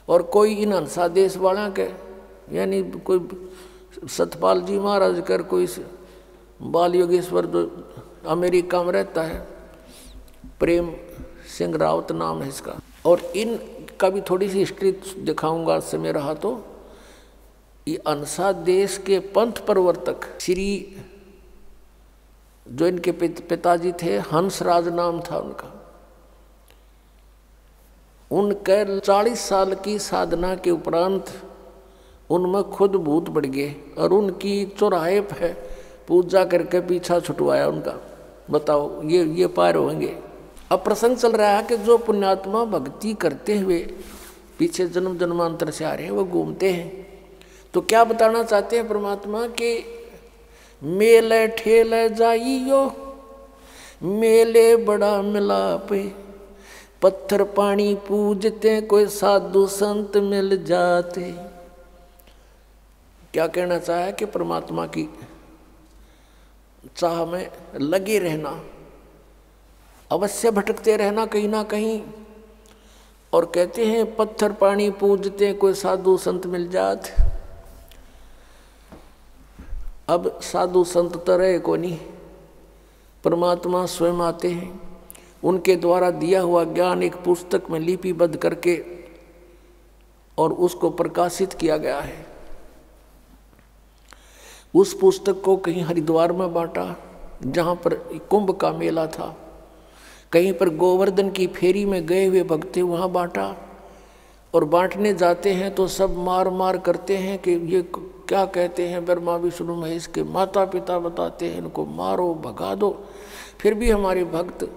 और कोई इन हंसा देश वाला के, यानी कोई सतपाल जी महाराज कर, कोई बाल योगेश्वर जो अमेरिका में रहता है, प्रेम सिंह रावत नाम है इसका, और इन का भी थोड़ी सी हिस्ट्री दिखाऊंगा समय रहा तो। ये अनसा देश के पंथ प्रवर्तक श्री, जो इनके पिताजी थे, हंसराज नाम था उनका, उनके 40 साल की साधना के उपरांत उनमें खुद भूत बढ़ गए, और उनकी चौराहे पे पूजा करके पीछा छुटवाया उनका। बताओ ये पार होंगे। अब प्रसंग चल रहा है कि जो पुण्यात्मा भक्ति करते हुए पीछे जन्म जन्मांतर से आ रहे हैं वो घूमते हैं, तो क्या बताना चाहते हैं परमात्मा के मेले ठेले जाइयो, मेले बड़ा मिलाप, पत्थर पानी पूजते, कोई साधु संत मिल जाते। क्या कहना चाहे कि परमात्मा की चाह में लगे रहना, अवश्य भटकते रहना कहीं ना कहीं, और कहते हैं पत्थर पानी पूजते, कोई साधु संत मिल जात। अब साधु संत तो रहे को नहीं, परमात्मा स्वयं आते हैं, उनके द्वारा दिया हुआ ज्ञान एक पुस्तक में लिपिबद्ध करके और उसको प्रकाशित किया गया है। उस पुस्तक को कहीं हरिद्वार में बांटा जहाँ पर कुंभ का मेला था, कहीं पर गोवर्धन की फेरी में गए हुए भक्त थे वहाँ बांटा, और बांटने जाते हैं तो सब मार मार करते हैं कि ये क्या कहते हैं, ब्रह्मा विष्णु महेश के माता पिता बताते हैं इनको मारो भगा दो। फिर भी हमारे भक्त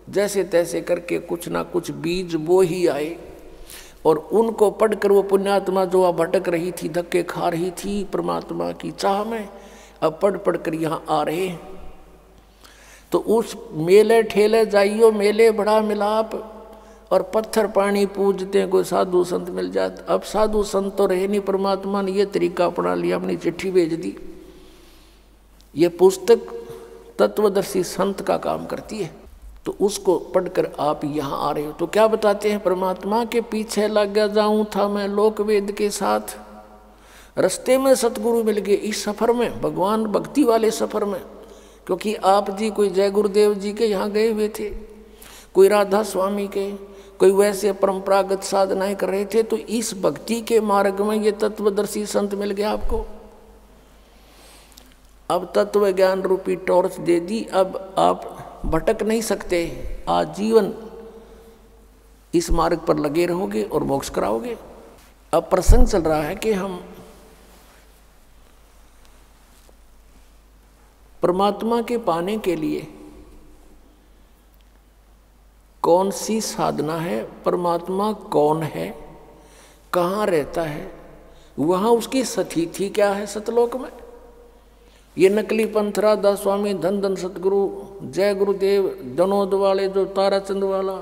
जैसे तैसे करके कुछ ना कुछ बीज बो ही आए, और उनको पढ़कर वो पुण्यात्मा जो भटक रही थी, धक्के खा रही थी परमात्मा की चाह में, अब पढ़ पढ़ कर यहाँ आ रहे हैं। तो उस मेले ठेले जाइयो, मेले बड़ा मिलाप, और पत्थर पानी पूजते हैं, कोई साधु संत मिल जाते। अब साधु संत तो रहे नहीं, परमात्मा ने ये तरीका अपना लिया, अपनी चिट्ठी भेज दी। ये पुस्तक तत्वदर्शी संत का काम करती है, तो उसको पढ़कर आप यहाँ आ रहे हो। तो क्या बताते हैं परमात्मा के पीछे लग गया जाऊँ था मैं लोक वेद के साथ, रास्ते में सतगुरु मिल गए, इस सफ़र में भगवान भक्ति वाले सफ़र में। क्योंकि आप जी कोई जय गुरुदेव जी के यहाँ गए हुए थे, कोई राधा स्वामी के, कोई वैसे परंपरागत साधनाएं कर रहे थे, तो इस भक्ति के मार्ग में ये तत्वदर्शी संत मिल गया आपको। अब तत्व ज्ञान रूपी टॉर्च दे दी, अब आप भटक नहीं सकते, आजीवन इस मार्ग पर लगे रहोगे और मोक्ष कराओगे। अब प्रसंग चल रहा है कि हम परमात्मा के पाने के लिए कौन सी साधना है, परमात्मा कौन है, कहाँ रहता है, वहाँ उसकी स्थिति क्या है सतलोक में। ये नकली पंथ राधा स्वामी, धन धन सतगुरु, जय गुरुदेव, जनोद वाले जो ताराचंद वाला,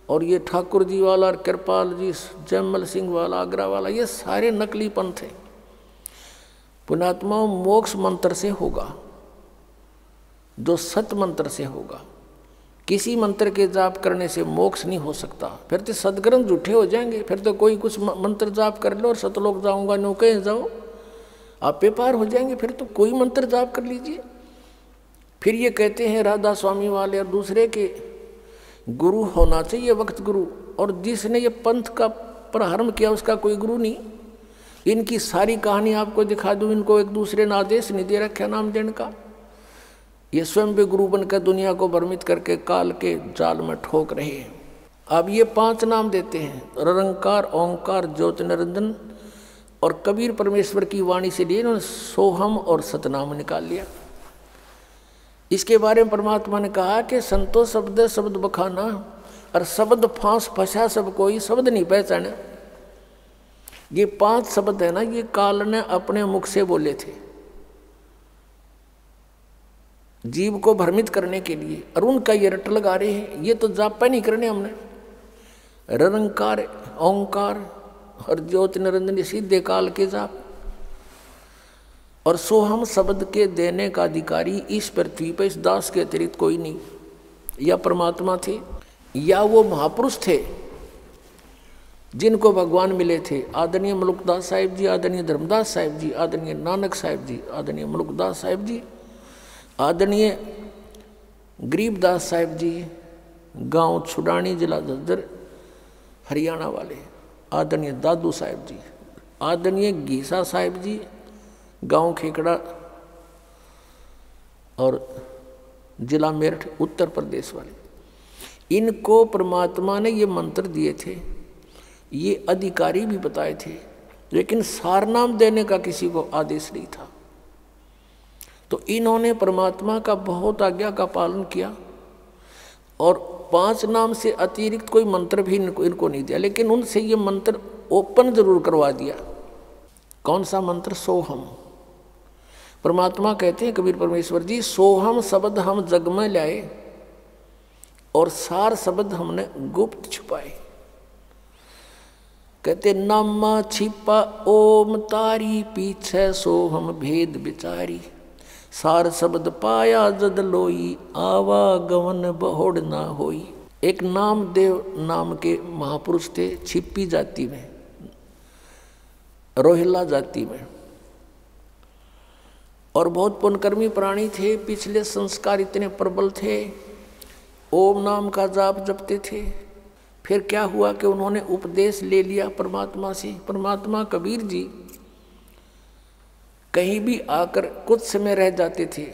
और ये ठाकुर जी वाला, और कृपाल जी, जयमल सिंह वाला, आगरा वाला, ये सारे नकली पंथ हैं। पुण्यात्मा मोक्ष मंत्र से होगा, जो सत मंत्र से होगा। किसी मंत्र के जाप करने से मोक्ष नहीं हो सकता, फिर तो सदग्रंथ झूठे हो जाएंगे। फिर तो कोई कुछ मंत्र जाप कर लो और सतलोक जाऊंगा, नो कहीं जाओ, आप बेपार हो जाएंगे। फिर तो कोई मंत्र जाप कर लीजिए। फिर ये कहते हैं राधा स्वामी वाले और दूसरे के गुरु होना चाहिए, वक्त गुरु, और जिसने ये पंथ का प्रारंभ किया उसका कोई गुरु नहीं। इनकी सारी कहानी आपको दिखा दूँ, इनको एक दूसरे ने आदेश नहीं दे रखा नाम देने का। ये स्वयं भी गुरु बनकर दुनिया को भ्रमित करके काल के जाल में ठोक रहे हैं। अब ये 5 नाम देते हैं, निरंकार, ओंकार, ज्योत निरंजन, और कबीर परमेश्वर की वाणी से लिए इन्होंने सोहम और सतनाम निकाल लिया। इसके बारे में परमात्मा ने कहा कि संतो शब्द शब्द बखाना, और शब्द फांस फंसा सब कोई, शब्द नहीं पहचाना। ये 5 शब्द है ना, ये काल ने अपने मुख से बोले थे जीव को भ्रमित करने के लिए, और उनका ये रट लगा रहे हैं। ये तो जापा नहीं करने हमने। निरंकार, ओंकार और ज्योति निरंजन सीधे काल के जाप, और सोहम शब्द के देने का अधिकारी इस पृथ्वी पर इस दास के अतिरिक्त कोई नहीं। या परमात्मा थे, या वो महापुरुष थे जिनको भगवान मिले थे। आदरणीय मलुकदास साहिब जी, आदरणीय धर्मदास साहिब जी, आदरणीय नानक साहिब जी, आदरणीय मलुकदास साहिब जी, आदरणीय गरीबदास साहिब जी, गांव छुडानी, जिला झज्जर, हरियाणा वाले, आदरणीय दादू साहिब जी, आदरणीय गीसा साहिब जी, गांव खेकड़ा और जिला मेरठ, उत्तर प्रदेश वाले। इनको परमात्मा ने ये मंत्र दिए थे, ये अधिकारी भी बताए थे, लेकिन सारनाम देने का किसी को आदेश नहीं था। तो इन्होंने परमात्मा का बहुत आज्ञा का पालन किया, और 5 नाम से अतिरिक्त कोई मंत्र भी इनको नहीं दिया, लेकिन उनसे ये मंत्र ओपन जरूर करवा दिया। कौन सा मंत्र? सोहम। परमात्मा कहते हैं कबीर परमेश्वर जी, सोहम शब्द हम जग में लाए और सार शब्द हमने गुप्त छुपाए। कहते नामा छिपा ओम तारी, पीछे सोहम भेद बिचारी, सार शब्द पाया जद लोई, आवागमन बहुड़ ना होई। एक नामदेव नाम के महापुरुष थे, छिपी जाति में, रोहिला जाति में, और बहुत पुण्यकर्मी प्राणी थे। पिछले संस्कार इतने प्रबल थे, ओम नाम का जाप जपते थे। फिर क्या हुआ कि उन्होंने उपदेश ले लिया परमात्मा से। परमात्मा कबीर जी कहीं भी आकर कुछ समय रह जाते थे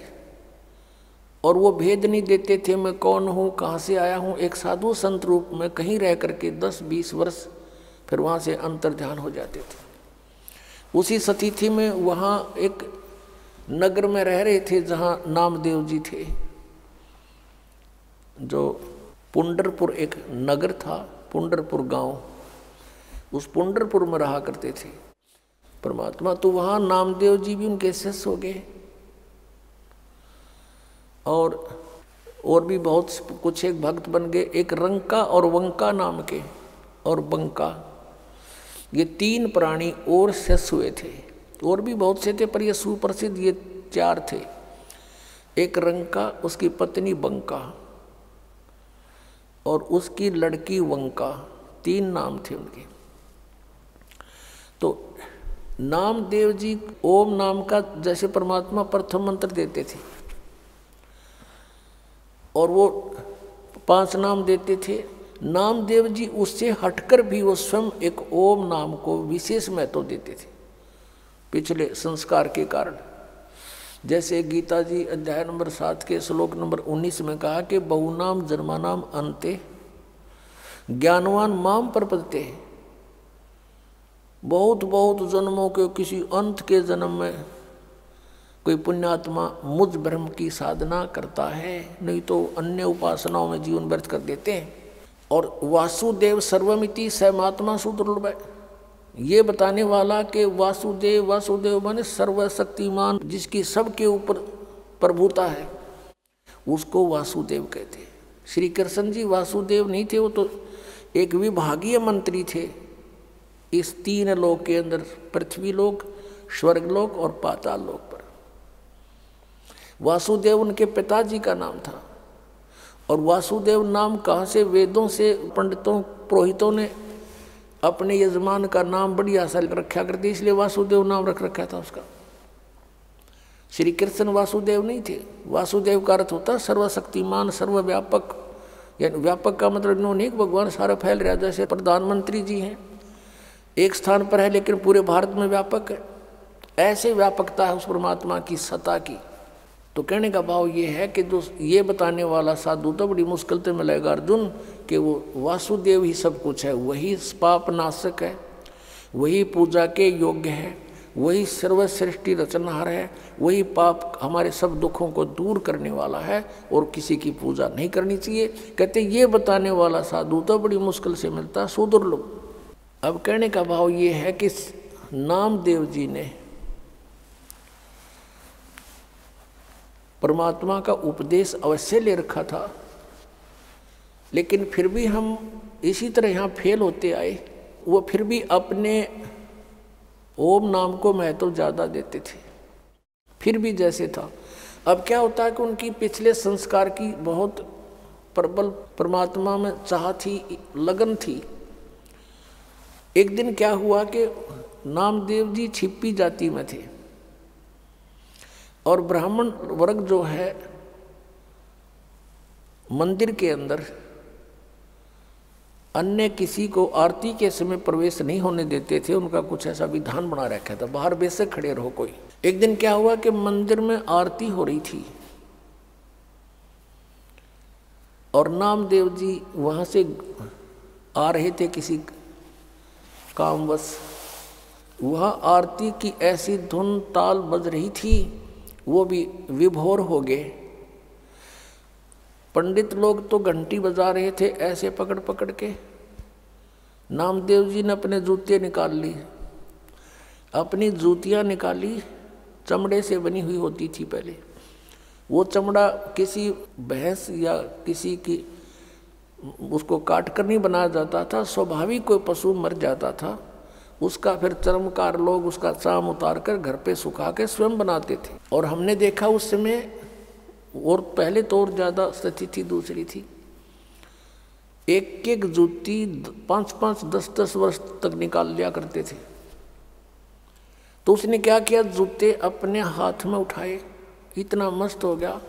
और वो भेद नहीं देते थे मैं कौन हूँ, कहाँ से आया हूँ। एक साधु संत रूप में कहीं रह करके 10-20 वर्ष फिर वहाँ से अंतर ध्यान हो जाते थे। उसी स्थिति में वहाँ एक नगर में रह रहे थे जहाँ नामदेव जी थे, जो पुंडरपुर एक नगर था, पुंडरपुर गांव, उस पुंडरपुर में रहा करते थे परमात्मा। तो वहाँ नामदेव जी भी उनके शिष्य हो गए, और भी बहुत कुछ एक भक्त बन गए। एक रंका और वंका नाम के, और बंका, ये 3 प्राणी और शिष्य हुए थे। और भी बहुत से थे पर ये सुप्रसिद्ध ये 4 थे। एक रंका, उसकी पत्नी बंका और उसकी लड़की वंका, 3 नाम थे उनके। तो नामदेव जी ओम नाम का जैसे परमात्मा प्रथम मंत्र देते थे और वो 5 नाम देते थे, नामदेव जी उससे हटकर भी वो स्वयं एक ओम नाम को विशेष महत्व देते थे पिछले संस्कार के कारण। जैसे गीता जी अध्याय नंबर 7 के श्लोक नंबर 19 में कहा कि बहुनाम जन्मानाम अन्ते ज्ञानवान माम प्रपद्यते, बहुत बहुत जन्मों के किसी अंत के जन्म में कोई पुण्यात्मा मुझ ब्रह्म की साधना करता है, नहीं तो अन्य उपासनाओं में जीवन व्यर्थ कर देते हैं। और वासुदेव सर्वमिति सहमात्मा सुदुर्लभ है, ये बताने वाला कि वासुदेव वासुदेव माने सर्वशक्तिमान, जिसकी सबके ऊपर प्रभुता है, उसको वासुदेव कहते हैं। श्री कृष्ण जी वासुदेव नहीं थे, वो तो एक विभागीय मंत्री थे इस 3 लोक के अंदर, पृथ्वी लोक, स्वर्गलोक और पाताल लोक पर। वासुदेव उनके पिताजी का नाम था। और वासुदेव नाम कहाँ से? वेदों से पंडितों पुरोहितों ने अपने यजमान का नाम बड़ी आशा रखा करती, इसलिए वासुदेव नाम रख रखा था उसका। श्री कृष्ण वासुदेव नहीं थे। वासुदेव का अर्थ होता सर्वशक्तिमान, सर्वव्यापक। यानी व्यापक का मतलब इन्होंने एक भगवान सारा फैल रहा, जैसे प्रधानमंत्री जी हैं, एक स्थान पर है लेकिन पूरे भारत में व्यापक है, ऐसे व्यापकता है उस परमात्मा की सत्ता की। तो कहने का भाव ये है कि जो ये बताने वाला साधु तो बड़ी मुश्किल से मिलेगा अर्जुन, कि वो वासुदेव ही सब कुछ है, वही पाप नाशक है, वही पूजा के योग्य है, वही सर्वश्रेष्ठी रचनहार है, वही पाप हमारे सब दुखों को दूर करने वाला है और किसी की पूजा नहीं करनी चाहिए। कहते ये बताने वाला साधु तो बड़ी मुश्किल से मिलता, सुदुर्लभ। अब कहने का भाव ये है कि नामदेव जी ने परमात्मा का उपदेश अवश्य ले रखा था, लेकिन फिर भी हम इसी तरह यहाँ फेल होते आए। वो फिर भी अपने ओम नाम को महत्व ज़्यादा देते थे, फिर भी जैसे था। अब क्या होता है कि उनकी पिछले संस्कार की बहुत प्रबल परमात्मा में चाह थी, लगन थी। एक दिन क्या हुआ कि नामदेव जी छिपी जाति में थे और ब्राह्मण वर्ग जो है मंदिर के अंदर अन्य किसी को आरती के समय प्रवेश नहीं होने देते थे, उनका कुछ ऐसा विधान बना रखा था, बाहर बेशक खड़े रहो कोई। एक दिन क्या हुआ कि मंदिर में आरती हो रही थी और नामदेव जी वहां से आ रहे थे किसी कामवश। वह आरती की ऐसी धुन ताल बज रही थी, वो भी विभोर हो गए। पंडित लोग तो घंटी बजा रहे थे ऐसे पकड़ पकड़ के। नामदेव जी ने अपने जूते निकाल लिए, अपनी जूतियाँ निकाली, चमड़े से बनी हुई होती थी पहले। वो चमड़ा किसी भैंस या किसी की उसको काट कर नहीं बनाया जाता था, स्वाभाविक कोई पशु मर जाता था उसका फिर चर्मकार लोग उसका चाम उतार कर घर पे सुखा के स्वयं बनाते थे। और हमने देखा उस समय, और पहले तो और ज़्यादा स्थिति थी दूसरी थी, एक एक जूती 5-5, 10-10 वर्ष तक निकाल लिया करते थे। तो उसने क्या किया, जूते अपने हाथ में उठाए, इतना मस्त हो गया,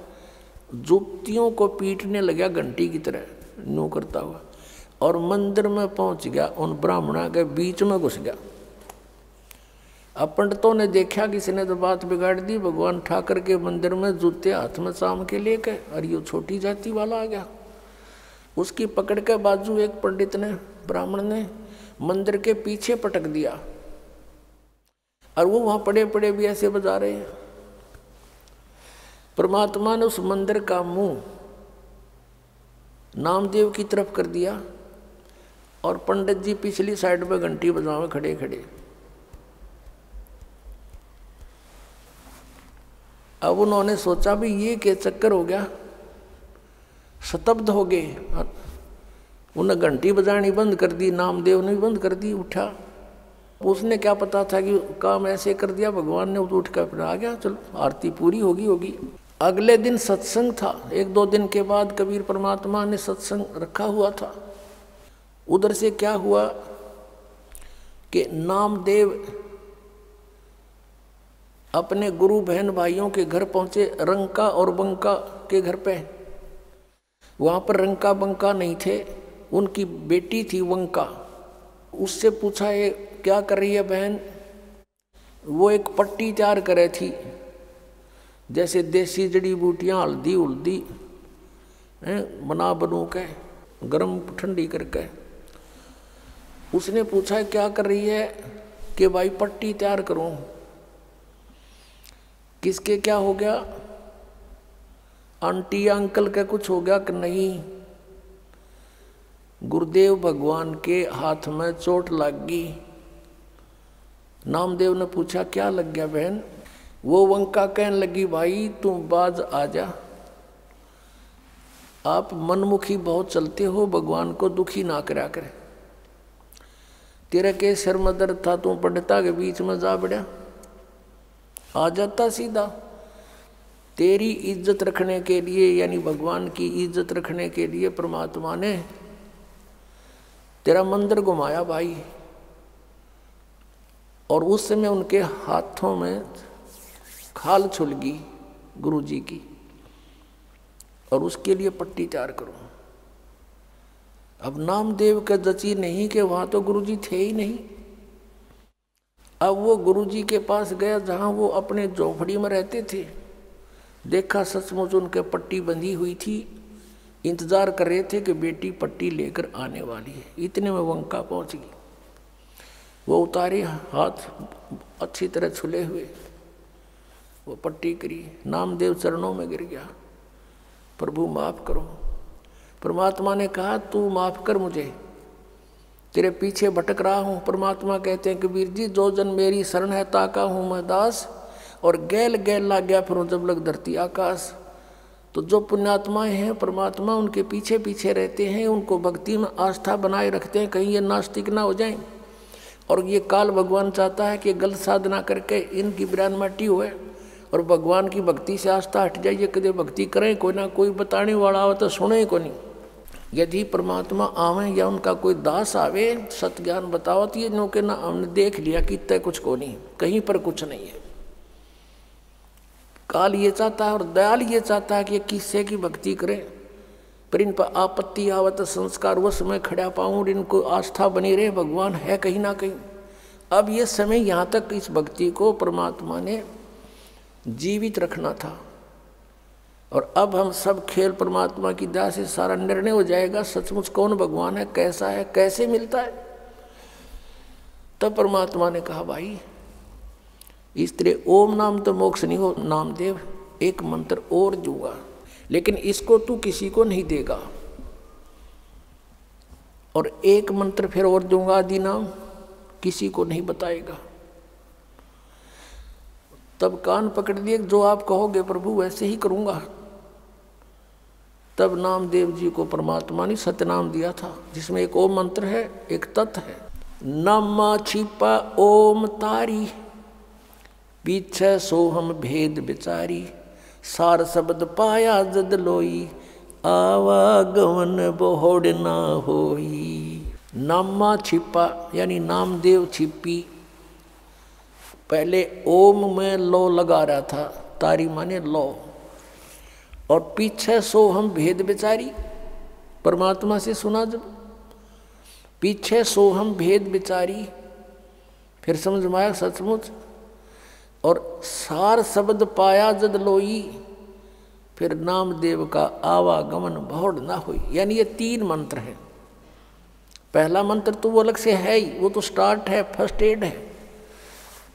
जूतियों को पीटने लगा घंटी की तरह न्यू करता हुआ, और मंदिर में पहुंच गया, उन ब्राह्मणों के बीच में घुस गया। अब पंडितों ने देखा किसी ने तो बात बिगाड़ दी, भगवान ठाकर के मंदिर में जूते हाथ में चाम के लेके, और ये छोटी जाति वाला आ गया। उसकी पकड़ के बाजू एक पंडित ने, ब्राह्मण ने मंदिर के पीछे पटक दिया, और वो वहां पड़े पड़े भी ऐसे बजा रहे हैं। परमात्मा ने उस मंदिर का मुंह नामदेव की तरफ कर दिया, और पंडित जी पिछली साइड में घंटी बजावे खड़े खड़े। अब उन्होंने सोचा भी ये क्या चक्कर हो गया, स्तब्ध हो गए। उन्हें घंटी बजानी बंद कर दी, नामदेव ने भी बंद कर दी। उठा, उसने क्या पता था कि काम ऐसे कर दिया, भगवान ने उठ कर फिर आ गया, चलो आरती पूरी होगी। अगले दिन सत्संग था, 1-2 दिन के बाद कबीर परमात्मा ने सत्संग रखा हुआ था। उधर से क्या हुआ कि नामदेव अपने गुरु बहन भाइयों के घर पहुंचे, रंका और बंका के घर पे। वहां पर रंका बंका नहीं थे, उनकी बेटी थी वंका, उससे पूछा ये क्या कर रही है बहन? वो एक पट्टी तैयार करे थी, जैसे देसी जड़ी बूटियाँ हल्दी उल्दी बना बनू के गर्म ठंडी करके। उसने पूछा क्या कर रही है? कि भाई पट्टी तैयार करूं। किसके क्या हो गया? आंटी अंकल का कुछ हो गया कि नहीं? गुरुदेव भगवान के हाथ में चोट लग गई। नामदेव ने पूछा क्या लग गया बहन? वो वंका कहने लगी भाई तुम बाज आ जा, आप मनमुखी बहुत चलते हो, भगवान को दुखी ना करा करे। तेरे के सिर में दर्द था, तू पंडिता के बीच में जा बढ़िया, आ जाता सीधा। तेरी इज्जत रखने के लिए, यानी भगवान की इज्जत रखने के लिए परमात्मा ने तेरा मंदिर घुमाया भाई। और उस समय उनके हाथों में खाल छुलगी गुरु जी की, और उसके लिए पट्टी तैयार करो। अब नामदेव का जची नहीं कि वहां तो गुरुजी थे ही नहीं। अब वो गुरुजी के पास गया जहां वो अपने झोपड़ी में रहते थे, देखा सचमुच उनके पट्टी बंधी हुई थी, इंतजार कर रहे थे कि बेटी पट्टी लेकर आने वाली है। इतने में वंका पहुंच गई। वो उतारे हाथ अच्छी तरह छुले हुए, वो पट्टी करी, नामदेव चरणों में गिर गया, प्रभु माफ करो। परमात्मा ने कहा तू माफ कर मुझे, तेरे पीछे भटक रहा हूँ। परमात्मा कहते हैं कबीर जी जो जन मेरी शरण है ताका हूँ मैं दास, और गैल गैल ला गया फिर जब लग धरती आकाश। तो जो पुण्यात्माएं हैं परमात्मा उनके पीछे पीछे रहते हैं, उनको भक्ति में आस्था बनाए रखते हैं, कहीं ये नास्तिक ना हो जाएं। और ये काल भगवान चाहता है कि गलत साधना करके इनकी ब्रान माटी हुए और भगवान की भक्ति से आस्था हट जाइए। कदे भक्ति करें, कोई ना कोई बताने वाला हो तो सुने को नहीं। यदि परमात्मा आवे या उनका कोई दास आवे सत ज्ञान बताओ तो ये नो के ना हमने देख लिया कि तय कुछ को नहीं, कहीं पर कुछ नहीं है। काल ये चाहता है और दयाल ये चाहता है कि किससे की भक्ति करें, पर इन पर आपत्ति आवत संस्कार वो समय खड़ा पाऊँ, इनको आस्था बनी रहे भगवान है कहीं ना कहीं। अब ये समय यहाँ तक इस भक्ति को परमात्मा ने जीवित रखना था, और अब हम सब खेल परमात्मा की दया से सारा निर्णय हो जाएगा सचमुच कौन भगवान है, कैसा है, कैसे मिलता है। तब परमात्मा ने कहा भाई इस तरह ओम नाम तो मोक्ष नहीं हो नामदेव, एक मंत्र और दूंगा, लेकिन इसको तू किसी को नहीं देगा, और एक मंत्र फिर और दूंगा आदि नाम, किसी को नहीं बताएगा। तब कान पकड़ लिए, जो आप कहोगे प्रभु वैसे ही करूंगा। तब नामदेव जी को परमात्मा ने सतनाम दिया था, जिसमें एक ओम मंत्र है, एक तत् है। नम छिपा ओम तारी, पीछे सोहम भेद बिचारी, सार शब्द पाया जद लोई, आवागमन बोहड़ ना होई। नामा छिपा यानी नामदेव छिपी, पहले ओम में लो लगा रहा था, तारी माने लो, और पीछे सो हम भेद बिचारी, परमात्मा से सुना जब पीछे सो हम भेद बिचारी, फिर समझ में आया सचमुच। और सार शब्द पाया जद लोई, फिर नामदेव का आवागमन बहुड़ ना हुई। यानी ये तीन मंत्र हैं। पहला मंत्र तो वो अलग से है ही, वो तो स्टार्ट है, फर्स्ट एड है,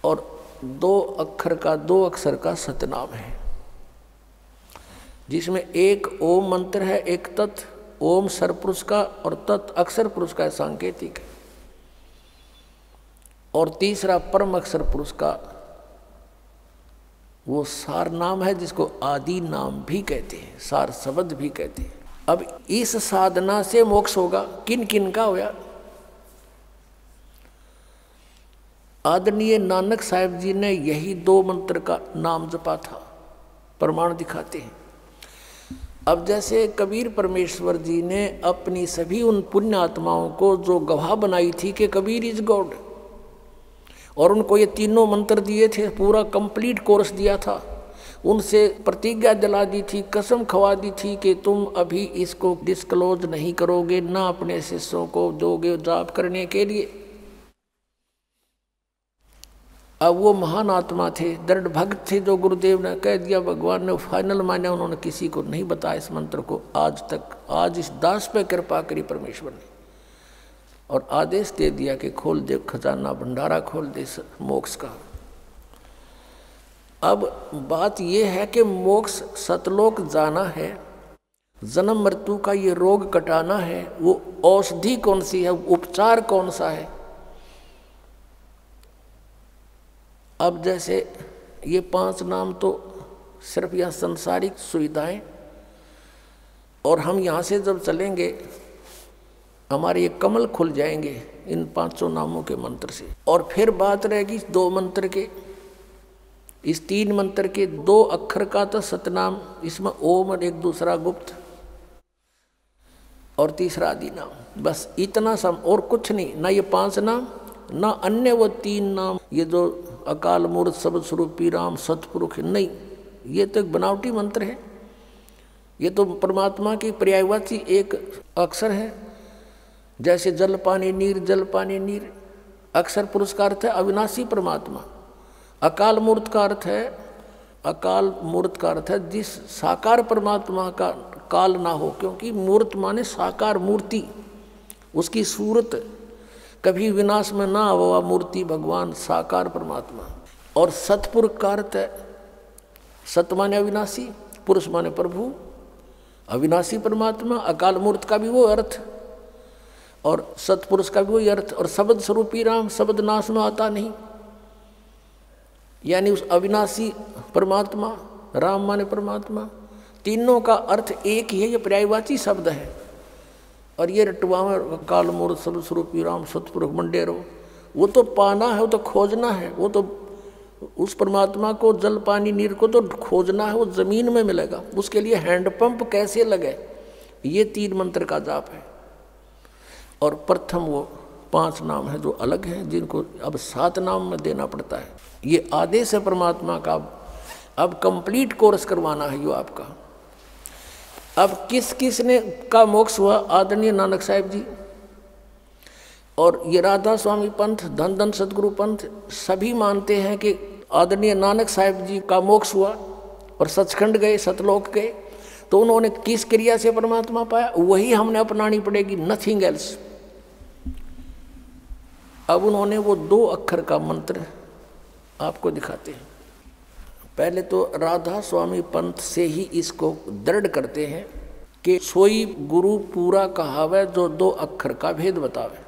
और दो अक्षर का सतनाम है, जिसमें एक ओम मंत्र है, एक तत्, ओम सरपुरुष का और तत् अक्षर पुरुष का सांकेतिक है, और तीसरा परम अक्षर पुरुष का वो सार नाम है, जिसको आदि नाम भी कहते हैं, सार शब्द भी कहते हैं। अब इस साधना से मोक्ष होगा, किन किन का होया? आदरणीय नानक साहिब जी ने यही दो मंत्र का नाम जपा था, प्रमाण दिखाते हैं। अब जैसे कबीर परमेश्वर जी ने अपनी सभी उन पुण्य आत्माओं को जो गवाह बनाई थी कि कबीर इज गॉड, और उनको ये तीनों मंत्र दिए थे, पूरा कंप्लीट कोर्स दिया था, उनसे प्रतिज्ञा दिला दी थी, कसम खवा दी थी कि तुम अभी इसको डिस्क्लोज नहीं करोगे, ना अपने शिष्यों को दोगे जाप करने के लिए। अब वो महान आत्मा थे, दृढ़ भक्त थे, जो गुरुदेव ने कह दिया, भगवान ने फाइनल माना, उन्होंने किसी को नहीं बताया इस मंत्र को आज तक। आज इस दास पे कृपा करी परमेश्वर ने और आदेश दे दिया कि खोल दे खजाना, भंडारा खोल दे मोक्ष का। अब बात यह है कि मोक्ष सतलोक जाना है, जन्म मृत्यु का ये रोग कटाना है, वो औषधि कौन सी है, उपचार कौन सा है। अब जैसे ये 5 नाम तो सिर्फ यह संसारिक सुविधाएं, और हम यहाँ से जब चलेंगे हमारे ये कमल खुल जाएंगे इन 500 नामों के मंत्र से। और फिर बात रहेगी 2 मंत्र के, इस 3 मंत्र के 2 अक्षर का तो सतनाम, इसमें ओम और एक दूसरा गुप्त और तीसरा आदि नाम, बस इतना सम और कुछ नहीं। ना ये 5 नाम, ना अन्य वो 3 नाम, ये जो अकाल मूर्त शब्द स्वरूपी राम सतपुरुष, नहीं, ये तो एक बनावटी मंत्र है। ये तो परमात्मा की पर्यायवाची एक अक्षर है। जैसे जल पानी नीर, जल पानी नीर, अक्षर पुरुष का अर्थ है अविनाशी परमात्मा। अकाल मूर्त का अर्थ है, अकाल मूर्त का अर्थ है जिस साकार परमात्मा का काल ना हो, क्योंकि मूर्त माने साकार मूर्ति, उसकी सूरत कभी विनाश में ना हुआ मूर्ति भगवान साकार परमात्मा। और सतपुरुष का अर्थ है, सत माने अविनाशी, पुरुष माने प्रभु, अविनाशी परमात्मा। अकाल मूर्त का भी वो अर्थ और सतपुरुष का भी वही अर्थ। और शब्द स्वरूपी राम, शब्द नाश में आता नहीं, यानी उस अविनाशी परमात्मा, राम माने परमात्मा, तीनों का अर्थ एक ही है, ये पर्यायवाची शब्द है। और ये रटवा में काल मूर्त शब्द स्वरूपी राम सतपुरुष मंडेरो, वो तो पाना है, वो तो खोजना है, वो तो उस परमात्मा को जल पानी नीर को तो खोजना है, वो जमीन में मिलेगा। उसके लिए हैंडपंप कैसे लगे, ये 3 मंत्र का जाप है। और प्रथम वो 5 नाम है जो अलग हैं, जिनको अब 7 नाम में देना पड़ता है। ये आदेश है परमात्मा का। अब कंप्लीट कोर्स करवाना है यो आपका। अब किस किस ने का मोक्ष हुआ, आदरणीय नानक साहिब जी और ये राधा स्वामी पंथ, धन धन सदगुरु पंथ, सभी मानते हैं कि आदरणीय नानक साहिब जी का मोक्ष हुआ और सचखंड गए, सतलोक गए। तो उन्होंने किस क्रिया से परमात्मा पाया, वही हमने अपनानी पड़ेगी, नथिंग एल्स। अब उन्होंने वो 2 अक्षर का मंत्र आपको दिखाते हैं। पहले तो राधा स्वामी पंथ से ही इसको दृढ़ करते हैं कि सोई गुरु पूरा कहावे जो 2 अक्षर का भेद बतावे।